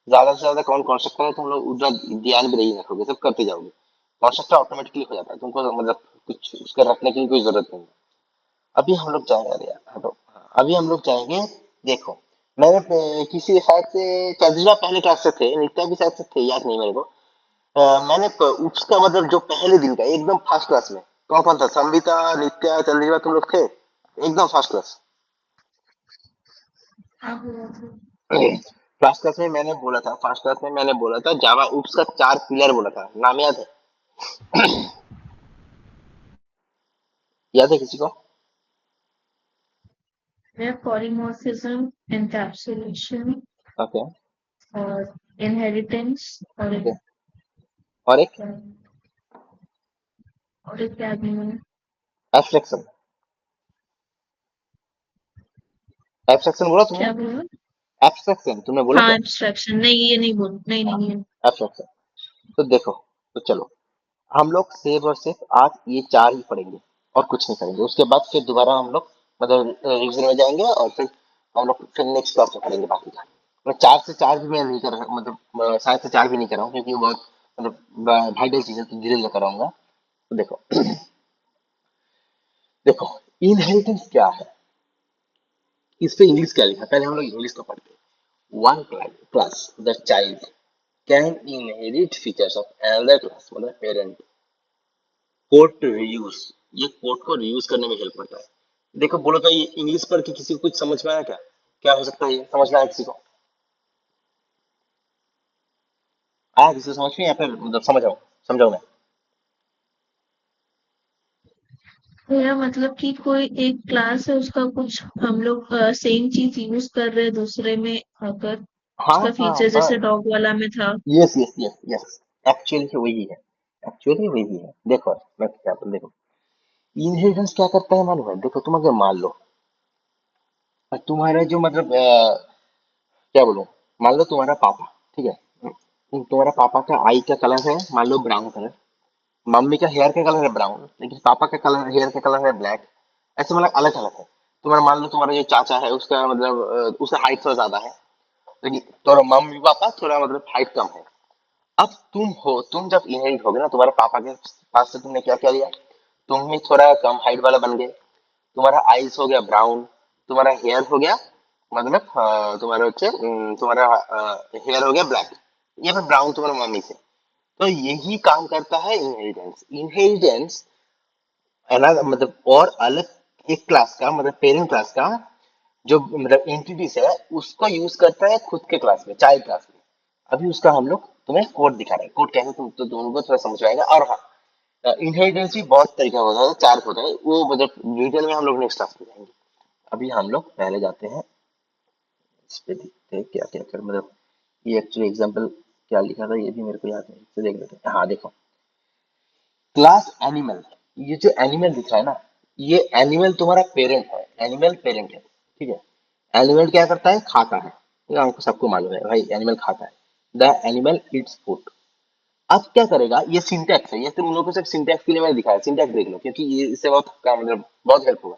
ज्यादा से ज्यादा कौन कॉन्स्ट्रक्टर है तुम लोग उतना ध्यान भी नहीं रखोगे, सब करते जाओगे। कॉन्स्ट्रक्टर ऑटोमेटिकली हो जाता है, तुमको मतलब कुछ उसका रखने की भी कोई जरूरत नहीं है। अभी हम लोग जाएंगे, अरे यार हटो, हाँ, अभी हम लोग जाएंगे। देखो, मैंने किसी शायद से चंद्रिका पहले क्लास से थे, नित्या भी शायद से थे, याद नहीं मेरे को। मैंने उसका मतलब जो पहले दिन का एकदम फर्स्ट क्लास में कौन कौन था, संविता, नित्या, चंद्रिका, तुम लोग थे एकदम फर्स्ट क्लास। हाँ हुआ था। फर्स्ट क्लास में मैंने बोला था, फर्स्ट क्लास में मैंने बोला था जावा उप्स का 4 पिलर बोला था, नाम याद है? याद है किसी को? मैं पॉलीमॉर्फिज्म, एनकैप्सुलेशन ओके। और इनहेरिटेंस और ओके, और एक क्या नहीं है। एब्स्ट्रैक्शन। एब्स्ट्रैक्शन बोला तुमने? क्या बोला? एब्स्ट्रैक्शन तुमने बोला हाँ क्या? एब्स्ट्रैक्शन, नहीं ये नहीं बोल, नहीं हाँ, नहीं ये। एब्स्ट्रैक्शन। तो देखो, तो चलो हम लोग सिर्फ और सिर्फ आज ये 4 ही पढ़ेंगे और कुछ नहीं करेंगे। उसके बाद फिर दोबारा हम लोग मतलब रिविजन में जाएंगे और फिर हम लोग फिर नेक्स्ट क्लास में पढ़ेंगे बाकी का। मैं 4 से 4 भी मैं नहीं कर रहा, मतलब 7 से 4 भी नहीं कर रहा हूँ, क्योंकि वो बहुत मतलब वाइटल चीज है, तो धीरे धीरे कराऊंगा। तो देखो, देखो इनहेरिटेंस क्या है, इस पे इंग्लिश क्या लिखा है? पहले हम लोग इंग्लिश को पढ़ते हैं। One class the child can inherit features of another class, मतलब पेरेंट। कोड टू रीयूज, ये कोड को रीयूज करने में हेल्प करता है। देखो बोलो तो ये इंग्लिश पढ़ के किसी को कुछ समझ में आया क्या? क्या हो सकता है, ये समझ में आया किसी को? आया किसी को समझ में, या फिर मतलब समझाओ, समझाओ मैं। मेरा मतलब कि कोई एक क्लास है, उसका कुछ हम लोग सेम चीज यूज कर रहे हैं दूसरे में, अगर हाँ उसका हाँ फीचर हाँ, जैसे डॉग वाला में था। Yes yes yes yes, actually वही है, एक्चुअली वही है। देखो मैं क्या बोल, देखो इनहेरिटेंस क्या करता है मालूम है? देखो तुम अगर मान लो तुम्हारा जो मतलब क्या बोलूं, मान लो तुम्हारा पापा, ठीक है, तुम्हारा पापा का आई का कलर है मान लो ब्राउन कलर, मम्मी का हेयर का कलर है ब्राउन, लेकिन पापा का कलर हेयर का कलर है ब्लैक। ऐसे मतलब अलग अलग है। तुम्हारा मान लो तुम्हारा जो चाचा है उसका मतलब उसका हाइट थोड़ा ज्यादा है, लेकिन थोड़ा मम्मी पापा थोड़ा मतलब हाइट कम है। अब तुम जब इनहेरिट हो गए ना तुम्हारे पापा के पास से, तुमने क्या क्या लिया? तुम भी थोड़ा कम हाइट वाला बन गए, तुम्हारा आईज हो गया ब्राउन, तुम्हारा हेयर हो गया मतलब तुम्हारा तुम्हारा हेयर हो गया ब्लैक, या फिर ब्राउन तुम्हारा मम्मी से। तो यही काम करता है इनहेरिटेंस। इनहेरिटेंस अलग मतलब और अलग एक क्लास का मतलब पेरेंट क्लास का जो मतलब एंटिटीज है उसको यूज करता है खुद के क्लास में, चाइल्ड क्लास में। अभी उसका हम लोग तुम्हें कोड दिखा रहे हैं, कोड कैसे तुमको थोड़ा समझ में आएगा। और हाँ, इनहेरिटेंस भी बहुत तरीका होता है, 4 होता है वो, मतलब डिटेल में हम लोग नेक्स्ट क्लास में जाएंगे। अभी हम लोग पहले जाते हैं इस पे, देखते हैं क्या क्या कर मतलब ये एक्चुअली एग्जाम्पल क्या लिखा था ये भी मेरे को याद नहीं, तो देख लेते हैं। हाँ देखो, क्लास एनिमल, ये जो एनिमल दिख रहा है ना, ये एनिमल तुम्हारा पेरेंट है, एनिमल पेरेंट है, ठीक है। एनिमल क्या करता है? खाता है, ये हमको सबको मालूम है भाई, एनिमल खाता है। The animal its food. अब क्या करेगा, ये सिंटैक्स है, ये तुम लोगों को सिर्फ सिंटैक्स के लिए मैंने दिखाया, सिंटैक्स देख लो क्योंकि ये इससे बहुत काम मतलब बहुत हेल्प होगा।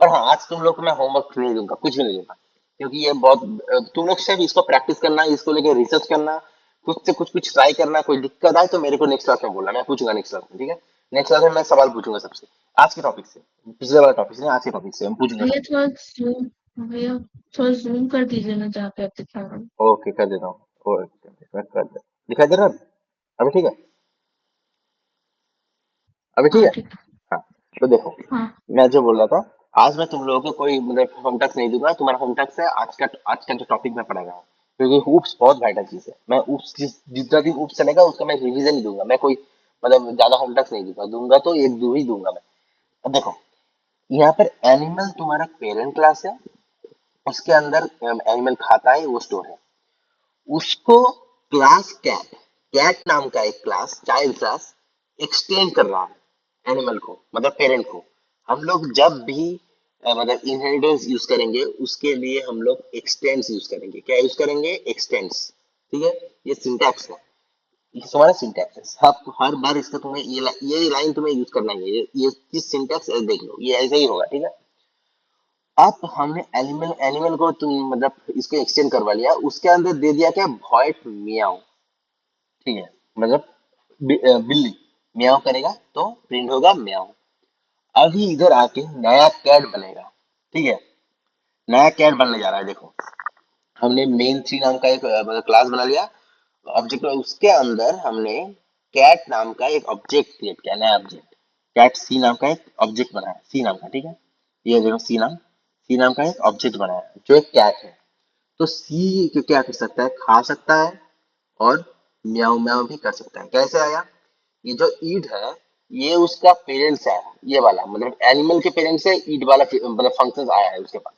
और हाँ, आज तुम लोग को मैं होमवर्क नहीं दूंगा, कुछ भी नहीं दूंगा, क्योंकि ये बहुत तुम लोग सिर्फ इसको प्रैक्टिस करना, इसको लेके रिसर्च करना, खुद से कुछ कुछ ट्राई करना। कोई दिक्कत आए तो मेरे को नेक्स्ट क्लास में बोलना, मैं पूछूंगा नेक्स्ट क्लास में, ठीक है? नेक्स्ट क्लास में मैं सवाल पूछूंगा सबसे, आज के टॉपिक से, पिछले वाला टॉपिक से नहीं, आज के टॉपिक से हम पूछूंगा भैया सबसे। थोड़ा जूम, भैया थोड़ा जूम कर दीजिए ना जहाँ पे आप दिखा रहे हो। ओके कर देता हूँ, ओके कर दे, दिखाई दे रहा है अभी? ठीक है, अभी ठीक हाँ है। ठीक है। हाँ, तो देखो हाँ मैं जो बोल रहा था, आज मैं तुम लोगों को कोई मतलब होम टास्क नहीं दूंगा, तुम्हारा होम टास्क है आज का जो टॉपिक मैं पढ़ा रहा हूँ, क्योंकि ऊप्स बहुत वाइटल चीज है। मैं ऊप्स जितना दिन ऊप्स चलेगा उसका मैं रिवीजन ही दूंगा, मैं कोई मतलब ज्यादा होम टास्क नहीं दूंगा, दूंगा तो एक दो ही दूंगा मैं। अब देखो, यहाँ पर एनिमल तुम्हारा पेरेंट क्लास है, उसके अंदर एनिमल खाता है वो स्टोर है, उसको क्लास कैट, कैट नाम का एक क्लास, चाइल्ड क्लास एक्सटेंड कर रहा है एनिमल को, मतलब पेरेंट को। हम लोग जब भी मतलब इनहेरिटेंस यूज करेंगे उसके लिए हम लोग एक्सटेंस यूज करेंगे। क्या यूज करेंगे? एक्सटेंस, ठीक है। ये सिंटैक्स है, ये तुम्हारा सिंटैक्स है। हर बार इसका तुम्हें ये लाइन तुम्हें यूज करना है, ये सिंटैक्स देख लो, ये ऐसे ही होगा, ठीक है। अब हमने एनिमल एनिमल को तुम मतलब इसको एक्सटेंड करवा लिया, उसके अंदर दे दिया क्या? वॉइड मियाओ, ठीक है, मतलब बिल्ली म्याओ करेगा तो प्रिंट होगा म्याओ। अभी इधर आके नया कैड बनेगा, ठीक है, नया कैड बनने जा रहा है। देखो हमने मेन थ्री नाम का एक मतलब क्लास बना लिया, ऑब्जेक्ट, उसके अंदर हमने कैट नाम का एक ऑब्जेक्ट क्रिएट किया, नया ऑब्जेक्ट, कैट सी नाम का एक ऑब्जेक्ट बनाया, सी नाम का, ठीक है, ये देखो सी नाम का एक ऑब्जेक्ट बनाया जो एक कैट है। तो सी क्या कर सकता है, खा सकता है और म्याऊ म्याऊ भी कर सकता है। कैसे आया, ये जो ईड है ये उसका पेरेंट्स है, ये वाला मतलब एनिमल के पेरेंट्स से ईड वाला मतलब फंक्शन आया है उसके पास,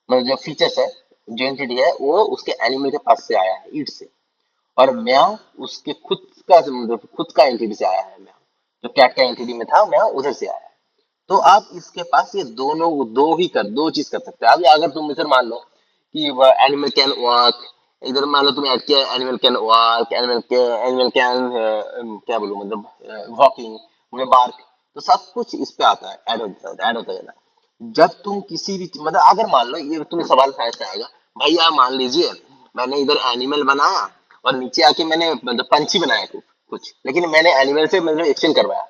मतलब जो फीचर्स है, जो एंटिटी है वो उसके एनिमल के पास से आया है, ईड से। और म्याऊ उसके खुद का मतलब खुद का एंटिटी से आया है, म्याऊ जो कैट का एंटिटी में था म्याऊ उधर से आया है। तो आप इसके पास ये दोनों दो चीज कर सकते हैं। अब अगर तुम इधर मान लो कि एनिमल कैन वॉक, इधर मान लो तुम ऐड किया animal can walk, animal can क्या बोलूं मतलब वॉकिंग, मतलब बार्क, तो सब कुछ इस पे आता है, ऐड होता जाता है। जब तुम किसी भी मतलब अगर मान लो ये तुम्हें सवाल शायद से आएगा, भैया मान लीजिए मैंने इधर एनिमल बनाया और नीचे आके मैंने मतलब पंछी बनाया कुछ, लेकिन मैंने एनिमल से मतलब एक्सचेंज करवाया,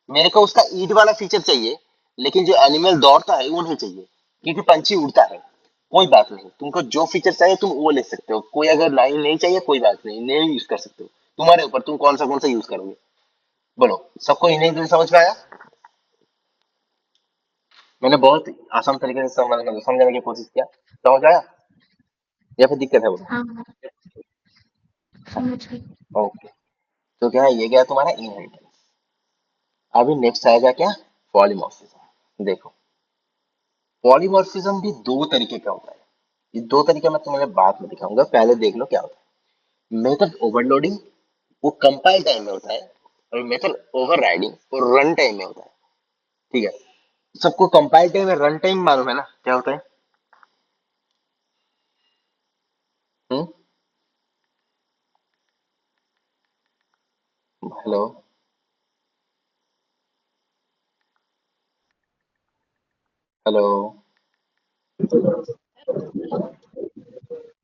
मेरे को उसका ईट वाला फीचर चाहिए, लेकिन जो एनिमल दौड़ता है वो नहीं चाहिए, क्योंकि पंछी उड़ता है। कोई बात नहीं, तुमको जो फीचर चाहिए तुम वो ले सकते हो, कोई अगर लाइन नहीं चाहिए कोई बात नहीं, नहीं यूज कर सकते हो, तुम्हारे ऊपर, तुम कौन सा यूज करोगे। बोलो, सबको इन्हीं दिन समझ में आया। मैंने बहुत आसान तरीके से समझाने की कोशिश किया, समझ आया या फिर दिक्कत है। बोलो। हाँ समझ गई। ओके, तो क्या है, ये गया तुम्हारा इनहेरिटेंस। अभी नेक्स्ट आएगा क्या, पॉलीमॉर्फिज्म। देखो पॉलीमॉर्फिज्म भी दो तरीके का होता है, ये दो तरीके मैं तुम्हें बाद में दिखाऊंगा, पहले देख लो क्या होता है। मेथड ओवरलोडिंग वो कंपाइल टाइम में होता है, और मेथड ओवरराइडिंग वो रन टाइम में होता है, ठीक है। सबको कंपाइल टाइम और रन टाइम मालूम है ना, क्या होता है। हम्म, हेलो, हेलो,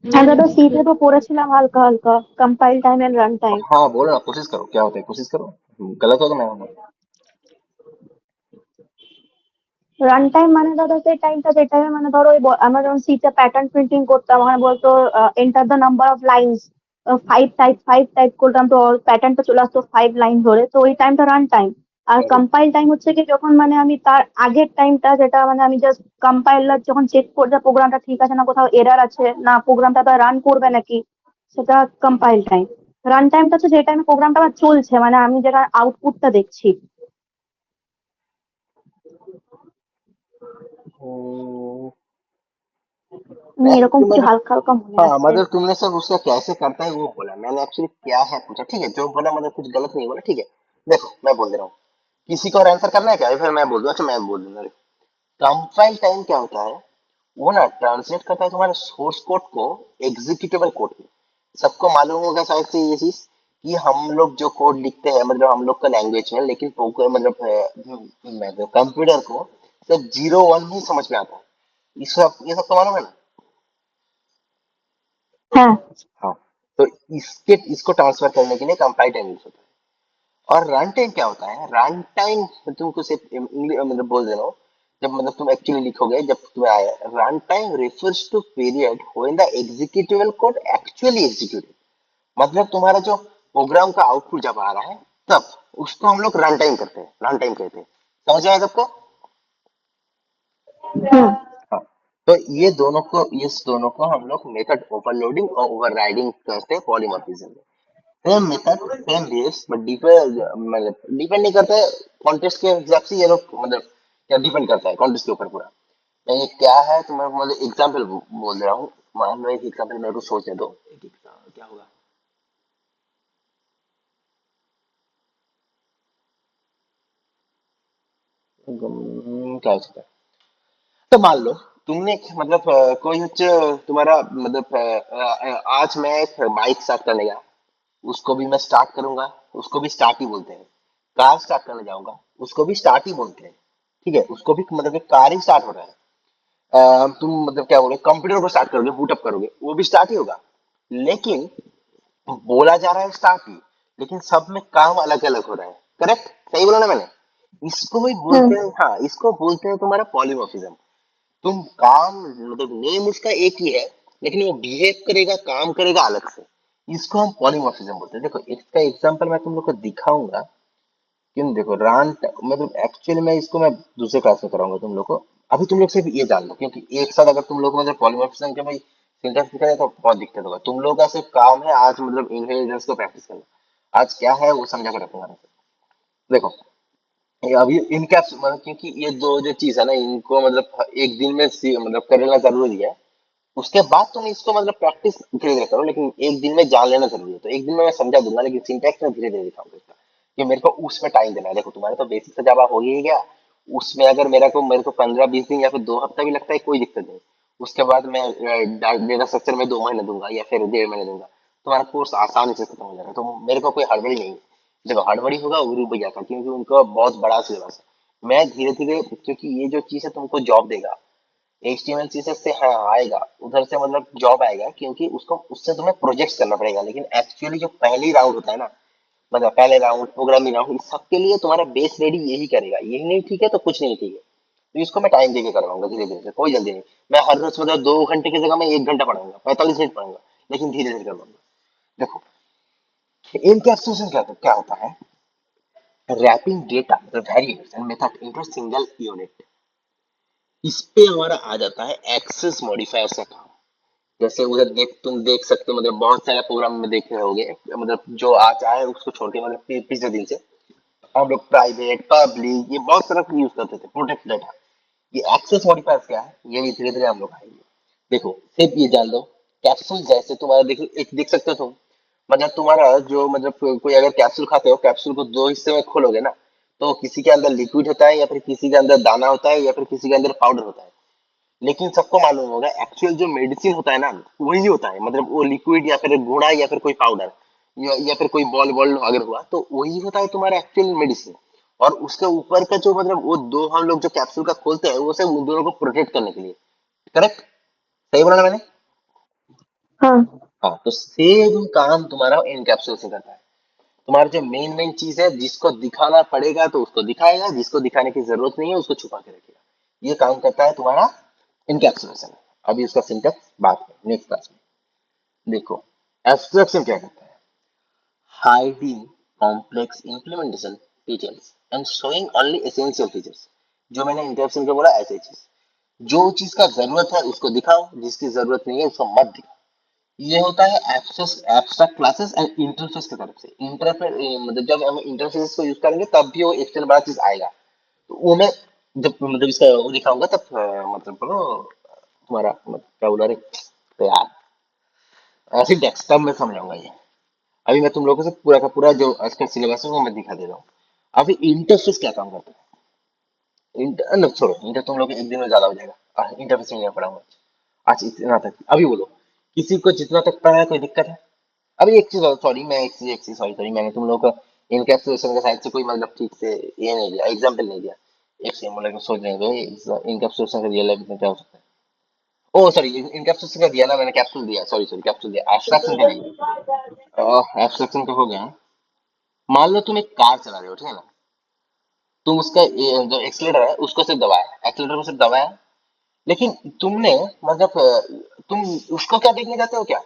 হ্যাঁ দাদা, সিতে তো পড়েছিলাম হালকা হালকা, compile time and run time. हाँ बोलो ना, कोशिश करो, क्या होता है कोशिश करो, गलत होगा मैं हूँ। রান টাইম মানে দাদা সেই টাইমটা, যে টাইমে মানে ধরো আমরা যখন সিতে প্যাটার্ন প্রিন্টিং করতাম, ওখানে বলতো enter the number of lines, five type করতাম, তো প্যাটার্নটা চলে আসতো 5 লাইন ধরে, তো ওই টাইমটা রান টাইম। আর কম্পাইল টাইম হচ্ছে কি, যখন মানে আমি তার আগের টাইমটা, যেটা মানে আমি জাস্ট কম্পাইলার যখন চেক করছে প্রোগ্রামটা ঠিক আছে না, কোথাও এরর আছে না, প্রোগ্রামটা আবার রান করবে নাকি, সেটা কম্পাইল টাইম। রান টাইমটা হচ্ছে যে টাইমে প্রোগ্রামটা আবার চলছে, মানে আমি যেটা আউটপুটটা দেখছি। हम्म, এরকম नहीं কিছু मतलब হালকা হালকা মনে हाँ আছে। मतलब तुमने सब उसका कैसे करता है वो बोला, मैंने एक्चुअली क्या है पूछा, ठीक है, जो बोला मतलब कुछ गलत नहीं बोला, ठीक है। देखो मैं बोल दे रहा हूँ, किसी को और आंसर करना है क्या, फिर मैं बोल दूँ, अच्छा मैं बोल दूंगा। कंपाइल टाइम क्या होता है, वो ना ट्रांसलेट करता है तुम्हारे सोर्स कोड को एग्जीक्यूटेबल कोड में। सबको मालूम होगा शायद से ये चीज, कि हम लोग जो कोड लिखते हैं मतलब हम लोग का लैंग्वेज में, लेकिन मतलब कंप्यूटर को सिर्फ 0 1 ही समझ में आता है, ये सब तो मालूम है ना। হ্যাঁ। हाँ, तो इसको ट्रांसफर करने के लिए कंपाइल टाइम यूज होता है। और रन टाइम क्या होता है, रन टाइम तुमको सिर्फ इंग्लिश मतलब बोल दे रहा हूँ, जब मतलब तुम एक्चुअली लिखोगे, जब तुम्हें आया run time refers to period when the executable code actually executed, मतलब तुम्हारा जो प्रोग्राम का आउटपुट जब आ रहा है तब उसको हम लोग रन टाइम करते हैं, रन टाइम कहते हैं। समझ आया सबको। হুম। हाँ, तो ये दोनों को हम लोग मेथड ओवरलोडिंग और ओवरराइडिंग कहते हैं पॉलीमॉर्फिज्म में। Same method same base but मतलब डिपेंड नहीं करता है कॉन्टेक्स्ट के हिसाब से, ये लोग मतलब क्या डिपेंड करता है कॉन्टेक्स्ट के ऊपर पूरा। मैं ये क्या है तो मैं मतलब एग्जाम्पल बोल दे रहा हूँ, मान लो एक एग्जाम्पल मेरे को सोचने दो, एक क्या होगा। क्या हो सकता है, तो मान लो तुमने मतलब कोई हচ্ছে तुम्हारा मतलब आज मैं एक बाइक स्टार्ट करने गया, उसको भी मैं स्टार्ट करूंगा, उसको भी स्टार्ट ही बोलते हैं। कार स्टार्ट करने जाऊंगा, उसको भी स्टार्ट ही बोलते हैं, ठीक है, उसको भी मतलब एक कार ही स्टार्ट हो रहा है। तुम मतलब क्या बोलोगे, कंप्यूटर को स्टार्ट करोगे, बूटअप करोगे, वो भी स्टार्ट ही होगा, लेकिन बोला जा रहा है स्टार्ट ही, लेकिन सब में काम अलग अलग हो रहा है। करेक्ट, सही बोला ना मैंने। इसको भी बोलते हैं, हाँ इसको बोलते हैं तुम्हारा पॉलीमॉर्फिज्म। तुम काम मतलब नेम उसका एक ही है, लेकिन वो बिहेव करेगा, काम करेगा अलग से। इसको हम पॉलीमॉर्फिज्म बोलते हैं। देखो इसका एग्जांपल मैं तुम लोग को दिखाऊंगा। क्यों, देखो रांट मतलब एक्चुअली मैं इसको मैं दूसरे क्लास में कराऊंगा तुम लोग को। अभी तुम लोग सिर्फ ये जान लो, क्योंकि एक साथ अगर तुम लोग को मतलब पॉलीमॉर्फिज्म के भाई सिंटेक्स दिखाया तो बहुत दिक्कत होगा। तुम लोग का सिर्फ काम है आज मतलब इनहेरिटेंस को प्रैक्टिस करना। आज क्या है वो समझा कर रखूंगा। देखो ये अभी इनका मतलब, क्योंकि ये दो जो चीज है ना, इनको मतलब एक दिन में मतलब कर लेना जरूरी है। उसके बाद तुम इसको मतलब प्रैक्टिस धीरे धीरे करो, लेकिन एक दिन में जान लेना जरूरी है। तो एक दिन में मैं समझा दूंगा, लेकिन सिंटैक्स में धीरे धीरे दिखाऊंगा इसका, कि मेरे को उसमें टाइम देना है। देखो तुम्हारे तो बेसिक से जावा हो ही गया। उसमें अगर मेरे को 15-20 दिन या फिर 2 हफ्ता भी लगता है, कोई दिक्कत नहीं। उसके बाद मैं डेटा स्ट्रक्चर में 2 महीने दूंगा या फिर 1.5 महीने दूंगा। तुम्हारा कोर्स आसानी से खत्म हो जाएगा। तो मेरे को कोई हड़बड़ी नहीं है। देखो हड़बड़ी होगा उरू भैया का, क्योंकि उनका बहुत बड़ा सिलेबस है। मैं धीरे धीरे, क्योंकि ये जो चीज है तुमको जॉब देगा। HTML CSS से हाँ आएगा, उधर से मतलब जॉब आएगा, क्योंकि उसको उससे तुम्हें प्रोजेक्ट्स करना पड़ेगा। लेकिन एक्चुअली जो पहली राउंड होता है ना, मतलब पहले राउंड प्रोग्रामिंग राउंड, इस सबके लिए तुम्हारा बेस रेडी यही करेगा। यही नहीं ठीक है तो कुछ नहीं ठीक है। तो इसको मैं टाइम देके करवाऊंगा धीरे धीरे से, कोई जल्दी नहीं। मैं हर रोज मतलब 2 घंटे की जगह मैं 1 घंटा पढ़ाऊंगा, 45 मिनट पढ़ाऊंगा, लेकिन धीरे धीरे करवाऊंगा। देखो इनकैप्सुलेशन क्या क्या होता है? Wrapping data the variables and method into single unit. इस पे हमारा आ जाता है एक्सेस मॉडिफायर का काम। जैसे उधर तुम देख सकते हो, मतलब बहुत सारे प्रोग्राम में देख रहे होगे, मतलब जो आज आए उसको छोड़ के, मतलब पिछले दिन से हम लोग प्राइवेट पब्लिक ये बहुत सारा यूज करते थे प्रोटेक्ट डाटा। ये एक्सेस मॉडिफायर क्या है, ये भी धीरे धीरे हम लोग आएंगे। देखो सिर्फ ये जान लो, कैप्सूल जैसे तुम्हारा देखो, एक देख सकते हो तुम, मतलब तुम्हारा जो मतलब कोई अगर कैप्सूल खाते हो, कैप्सूल को 2 हिस्से में खोलोगे ना, तो किसी के अंदर लिक्विड होता है, या फिर किसी के अंदर दाना होता है, या फिर किसी के अंदर पाउडर होता है। लेकिन सबको मालूम होगा एक्चुअल जो मेडिसिन होता है ना, वही होता है। मतलब वो लिक्विड या फिर घोड़ा या फिर कोई पाउडर या फिर कोई बॉल बॉल अगर हुआ तो वही होता है तुम्हारा एक्चुअल मेडिसिन। और उसके ऊपर का जो मतलब वो दो हम लोग जो कैप्सूल का खोलते हैं, वो सिर्फ उन दोनों को प्रोटेक्ट करने के लिए। करेक्ट? सही बोला ना मैंने? हाँ। हाँ, तो सेम काम तुम्हारा इनकैप्सूल से करता है। तुम्हारा जो मेन मेन चीज है, जिसको दिखाना पड़ेगा तो उसको दिखाएगा, जिसको दिखाने की जरूरत नहीं है उसको छुपा के रखेगा। ये काम करता है तुम्हारा इनकैप्सुलेशन। अभी उसका सिंटेक्स बात करें नेक्स्ट क्लास में। देखो एब्स्ट्रैक्शन क्या करता है? Hiding complex implementation features and showing only essential features. जो मैंने इंटरप्शन का बोला, ऐसे चीज जो चीज का जरूरत है उसको दिखाओ, जिसकी जरूरत नहीं है उसको मत दिखाओ। ये होता है एब्स्ट्रैक्ट क्लासेस एंड इंटरफेस की तरफ से। इंटरफेस मतलब जब हम इंटरफेस को यूज करेंगे तब भी वो एक्सटेंड बड़ा चीज आएगा। तो वो मैं जब मतलब इसका वो दिखाऊंगा तब मतलब बोलो तुम्हारा मतलब क्या बोला रे, तो यार सिंटैक्स तब मैं समझाऊंगा ये। अभी मैं तुम लोगों से पूरा का पूरा जो आज का सिलेबस है वो मैं दिखा दे रहा हूँ। अभी इंटरफेस क्या काम करता है? इंटर no, छोड़ो, इंटर तुम लोग एक दिन में ज्यादा हो जाएगा। इंटरफेस नहीं पढ़ाऊंगा आज इतना तक। अभी बोलो किसी को जितना तक पढ़ा है कोई दिक्कत है? अभी एक चीज सॉरी, मैं एक चीज सॉरी, मैंने तुम लोग का इनकैप्सुलेशन के साइड से कोई मतलब ठीक से ये नहीं दिया, एग्जाम्पल नहीं दिया। एक सेकंड मतलब सोच रहे हो इनकैप्सुलेशन का रियल लाइफ में क्या हो सकता है। ओ सॉरी, इनकैप्सुलेशन का दिया ना मैंने, कैप्सूल दिया, सॉरी सॉरी कैप्सूल दिया, एब्स्ट्रैक्शन का नहीं। एब्स्ट्रैक्शन का हो गया। मान लो तुम एक कार चला रहे हो, ठीक है ना? तुम उसका जो एक्सीलरेटर है उसको सिर्फ दबाया, एक्सीलरेटर को सिर्फ दबाया, लेकिन तुमने मतलब तुम उसको क्या देखने जाते हो क्या?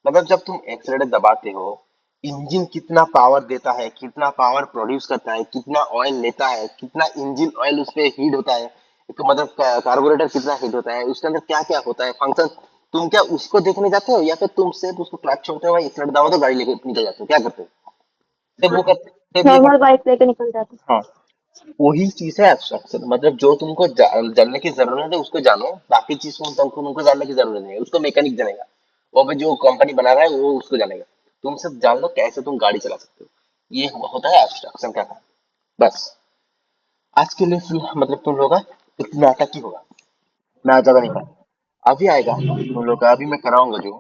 मतलब जब तुम एक्सीलरेटर दबाते हो, इंजन कितना पावर देता है, कितना पावर प्रोड्यूस करता है, कितना ऑयल लेता है, कितना इंजन ऑयल उस पे हीट होता है, एक मतलब कार्बोरेटर कितना हीट होता है, उसके अंदर क्या क्या होता है फंक्शन, तुम क्या उसको देखने जाते हो, या फिर तुम सिर्फ उसको क्लच छोड़ते हो भाई एक्सीलरेटर दबाओ तो गाड़ी लेके निकल जाते हो? क्या करते हो? सिर्फ वो करते, सिर्फ ये नॉर्मल करते बाइक लेके निकल जाते। हो। हाँ, वही चीज है एब्स्ट्रैक्शन। मतलब जो तुमको जानने की जरूरत है उसको जानो, बाकी चीज को तुमको जानने की जरूरत नहीं है, उसको मैकेनिक जानेगा। वो भी जो कंपनी बना रहा है वो उसको जानेगा। तुम सिर्फ जान लो कैसे तुम गाड़ी चला सकते हो। ये होता है एब्स्ट्रैक्शन का काम। बस आज के लिए मतलब तुम लोग का इतना नाटक ही होगा, मैं ज्यादा नहीं पढ़ा। अभी आएगा तुम लोग का, अभी मैं कराऊंगा जो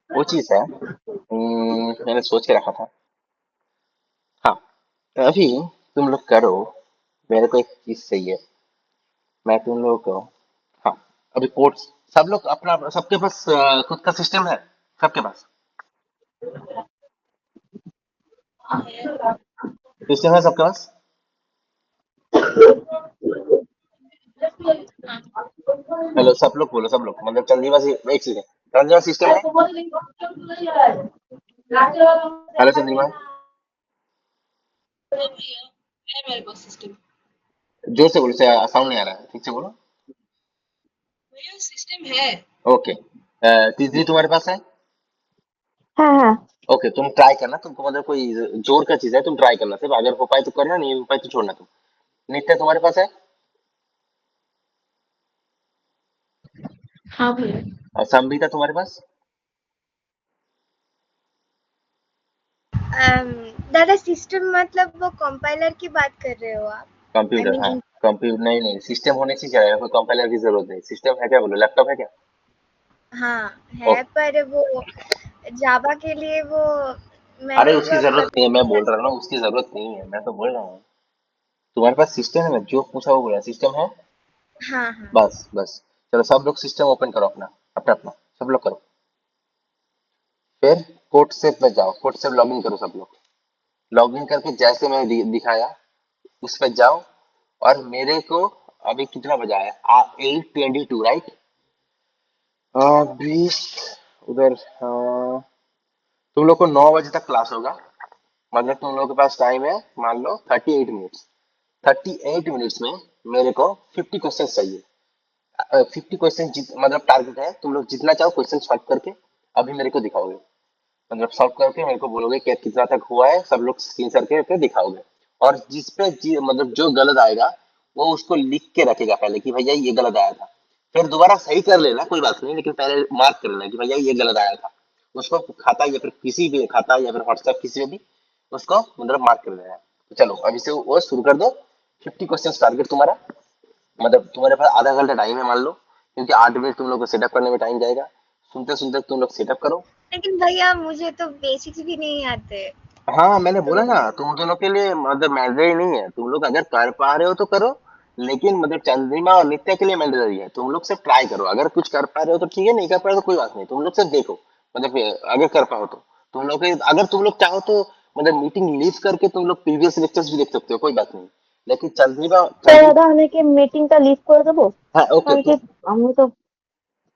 वो चीज है। मैंने सोच के रखा था। हाँ, अभी तुम लोग करो, मेरे को एक चीज चाहिए। मैं तुम लोगों को, हाँ, अभी कोर्स सब लोग अपना सबके पास खुद का सिस्टम है सबके पास? सिस्टम है सबके पास? हेलो, सब लोग बोलो, सब लोग, मतलब चंदीवा से एक सेकंड। चंदीवा सिस्टम है। हेलो चंदीवा, है मेरे पास सिस्टम। जोर से बोलो, साउंड नहीं आ रहा है, ठीक से बोलो। भैया सिस्टम है। ओके, तीसरी तुम्हारे पास है। हाँ हाँ। ओके, तुम ट्राई करना, तुमको मतलब कोई जोर का चीज है, तुम ट्राई करना सिर्फ, अगर हो पाए तो करना, नहीं हो पाए तो छोड़ना तुम। नित्य तुम्हारे पास है। हाँ भैया। और संबीता तुम्हारे पास। दादा सिस्टम मतलब वो कंपाइलर की बात कर रहे हो आप? आई कंप्यूटर, हाँ। मीन कंप्यूटर नहीं नहीं, सिस्टम होने से क्या है, कोई कंपाइलर की जरूरत नहीं। सिस्टम है क्या, बोलो, लैपटॉप है क्या। हाँ है, ओके। पर वो जावा के लिए वो अरे मैंने उसकी वो जरूरत नहीं है, मैं बोल कभी रहा हूँ ना, उसकी जरूरत नहीं है, मैं तो बोल रहा हूँ। तुम्हारे पास सिस्टम है, मैं जो पूछा वो बोला, सिस्टम है। हाँ हाँ। बस बस। चलो सब लोग सिस्टम ओपन करो अपना, अपना अपना, सब लोग करो। फिर कोड से पे जाओ, कोड से लॉग इन करो सब लोग। लॉग इन करके जैसे मैं दिखाया उस पे जाओ। और मेरे को अभी कितना बजा है, 8:22, राइट। 20 उधर, तुम लोग को 9 बजे तक क्लास होगा। मतलब तुम लोग के पास टाइम है, मान लो 38 मिनट्स। 38 मिनट्स में मेरे को 50 क्वेश्चन चाहिए। 50 क्वेश्चन मतलब टारगेट है, तुम लोग जितना चाहो क्वेश्चन सॉल्व करके अभी मेरे को दिखाओगे। मतलब सॉल्व करके मेरे को बोलोगे कि कितना तक हुआ है, सब लोग स्क्रीन शॉट करके दिखाओगे। और जिस पे मतलब जो गलत आएगा वो उसको लिख के रखेगा पहले कि भैया ये गलत आया था। फिर दोबारा सही कर लेना, कोई बात नहीं, लेकिन पहले मार्क कर लेना कि भैया ये गलत आया था। उसको खाता या फिर किसी भी खाता या फिर व्हाट्सएप किसी में भी उसको मतलब मार्क कर लेना है। तो चलो अभी से वो शुरू कर दो। 50 क्वेश्चन टारगेट तुम्हारा। मतलब तुम्हारे पास आधा घंटा टाइम है मान लो, क्योंकि 8 मिनट तुम लोग को सेटअप करने में टाइम जाएगा। सुनते सुनते तुम लोग सेटअप करो। लेकिन भैया मुझे तो बेसिक्स भी नहीं आते। हाँ मैंने तो बोला ना, तुम दोनों के लिए मतलब मैंडेटरी नहीं है, तुम लोग अगर कर पा रहे हो तो करो। लेकिन मतलब चंद्रिमा और नित्या के लिए मैंडेटरी है, तुम लोग सिर्फ ट्राई करो। अगर कुछ कर पा रहे हो तो ठीक है, नहीं कर पा रहे हो तो कोई बात नहीं, तुम लोग सिर्फ देखो। मतलब अगर कर पाओ तो तुम लोग अगर तुम लोग चाहो तो मतलब मीटिंग लीव करके तुम लोग प्रीवियस लेक्चर्स भी देख सकते हो, कोई बात नहीं। लेकिन चंद्रिमा তো चंद्रिमा দাদা আমি কি মিটিংটা লিভ করে দেবো? हाँ ओके, কারণ तो কি আমি তো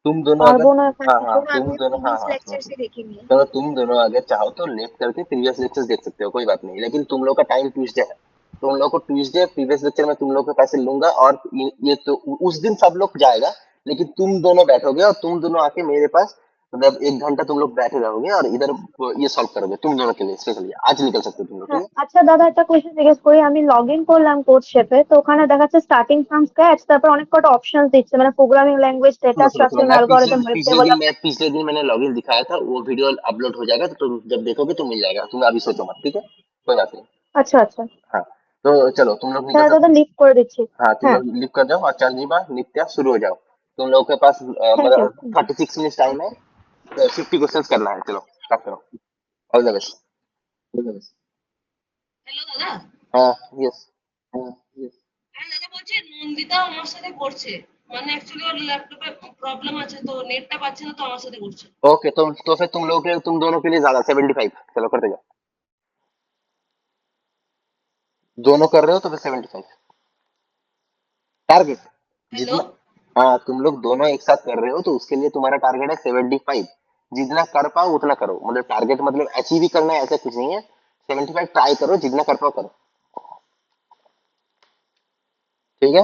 तुम दोनों अगर, পারবো না এখন हाँ हाँ কিছু। हाँ, तुम मैं दोनों, हाँ प्रीवियस हाँ सुनो लेक्चर सुनो। से देखेंगे। चलो तुम दोनों अगर चाहो तो लेफ्ट करके प्रीवियस लेक्चर्स देख सकते हो, कोई बात नहीं। लेकिन तुम लोग का टाइम ट्यूसडे है, तुम लोग को ट्यूसडे प्रीवियस लेक्चर में तुम लोग के पैसे लूंगा। और ये तो उस दिन सब लोग जाएगा। लेकिन तुम दोनों बैठोगे और तुम दोनों आके मेरे पास मतलब 1 घंटा तुम लोग बैठे रहोगे और इधर ये सॉल्व करोगे तुम दोनों के लिए स्पेशली। आज निकल सकते हो तुम लोग, ठीक হ্যাঁ, है। আচ্ছা দাদা একটা কোয়েশ্চেন জিজ্ঞেস করি। আমি লগ ইন করলাম কোড শেপে, তো ওখানে দেখাচ্ছে স্টার্টিং ফ্রম স্ক্র্যাচ, তারপর অনেক কটা অপশন দিচ্ছে, মানে প্রোগ্রামিং ল্যাঙ্গুয়েজ, ডেটা सुनो सुनो सुनो, স্ট্রাকচার, অ্যালগরিদম, वेब डेवलपमेंट। पिछले दिन मैंने लॉगिन दिखाया था, वो वीडियो अपलोड हो जाएगा तो तुम जब देखोगे तो मिल जाएगा। तुम अभी सोचो मत, ठीक है, कोई बात नहीं। আচ্ছা আচ্ছা। हाँ, तो चलो तुम लोग निकल তাহলে सकते দাদা লিভ করে দিচ্ছি। हो। हाँ तुम হ্যাঁ। लोग लिव कर जाओ और चंद्रिमा नित्या शुरू हो जाओ। तुम लोगों के पास থ্যাংক ইউ। मतलब 36 मिनट टाइम है। 50 क्वेश्चन करना है, चलो स्टार्ट करो। All the best. হ্যালো দাদা। हाँ यस। হ্যাঁ দাদা, বলছি নন্দিতা আমার সাথে করছে। মানে অ্যাকচুয়ালি ওর ল্যাপটপে প্রবলেম আছে, তো নেটটা পাচ্ছে না, তো আমার সাথে করছে। ओके, तो फिर तुम लोग के तुम दोनों के लिए ज्यादा 75। चलो करते जाओ। दोनों कर रहे हो तो फिर 75 टारगेट হ্যালো। जितना। हाँ तुम लोग दोनों एक साथ कर रहे हो तो उसके लिए तुम्हारा टारगेट है 75। जितना कर पाओ उतना करो, मतलब टारगेट मतलब अचीव ही करना है ऐसा कुछ नहीं है। 75 ट्राई करो, जितना कर पाओ करो, ठीक है।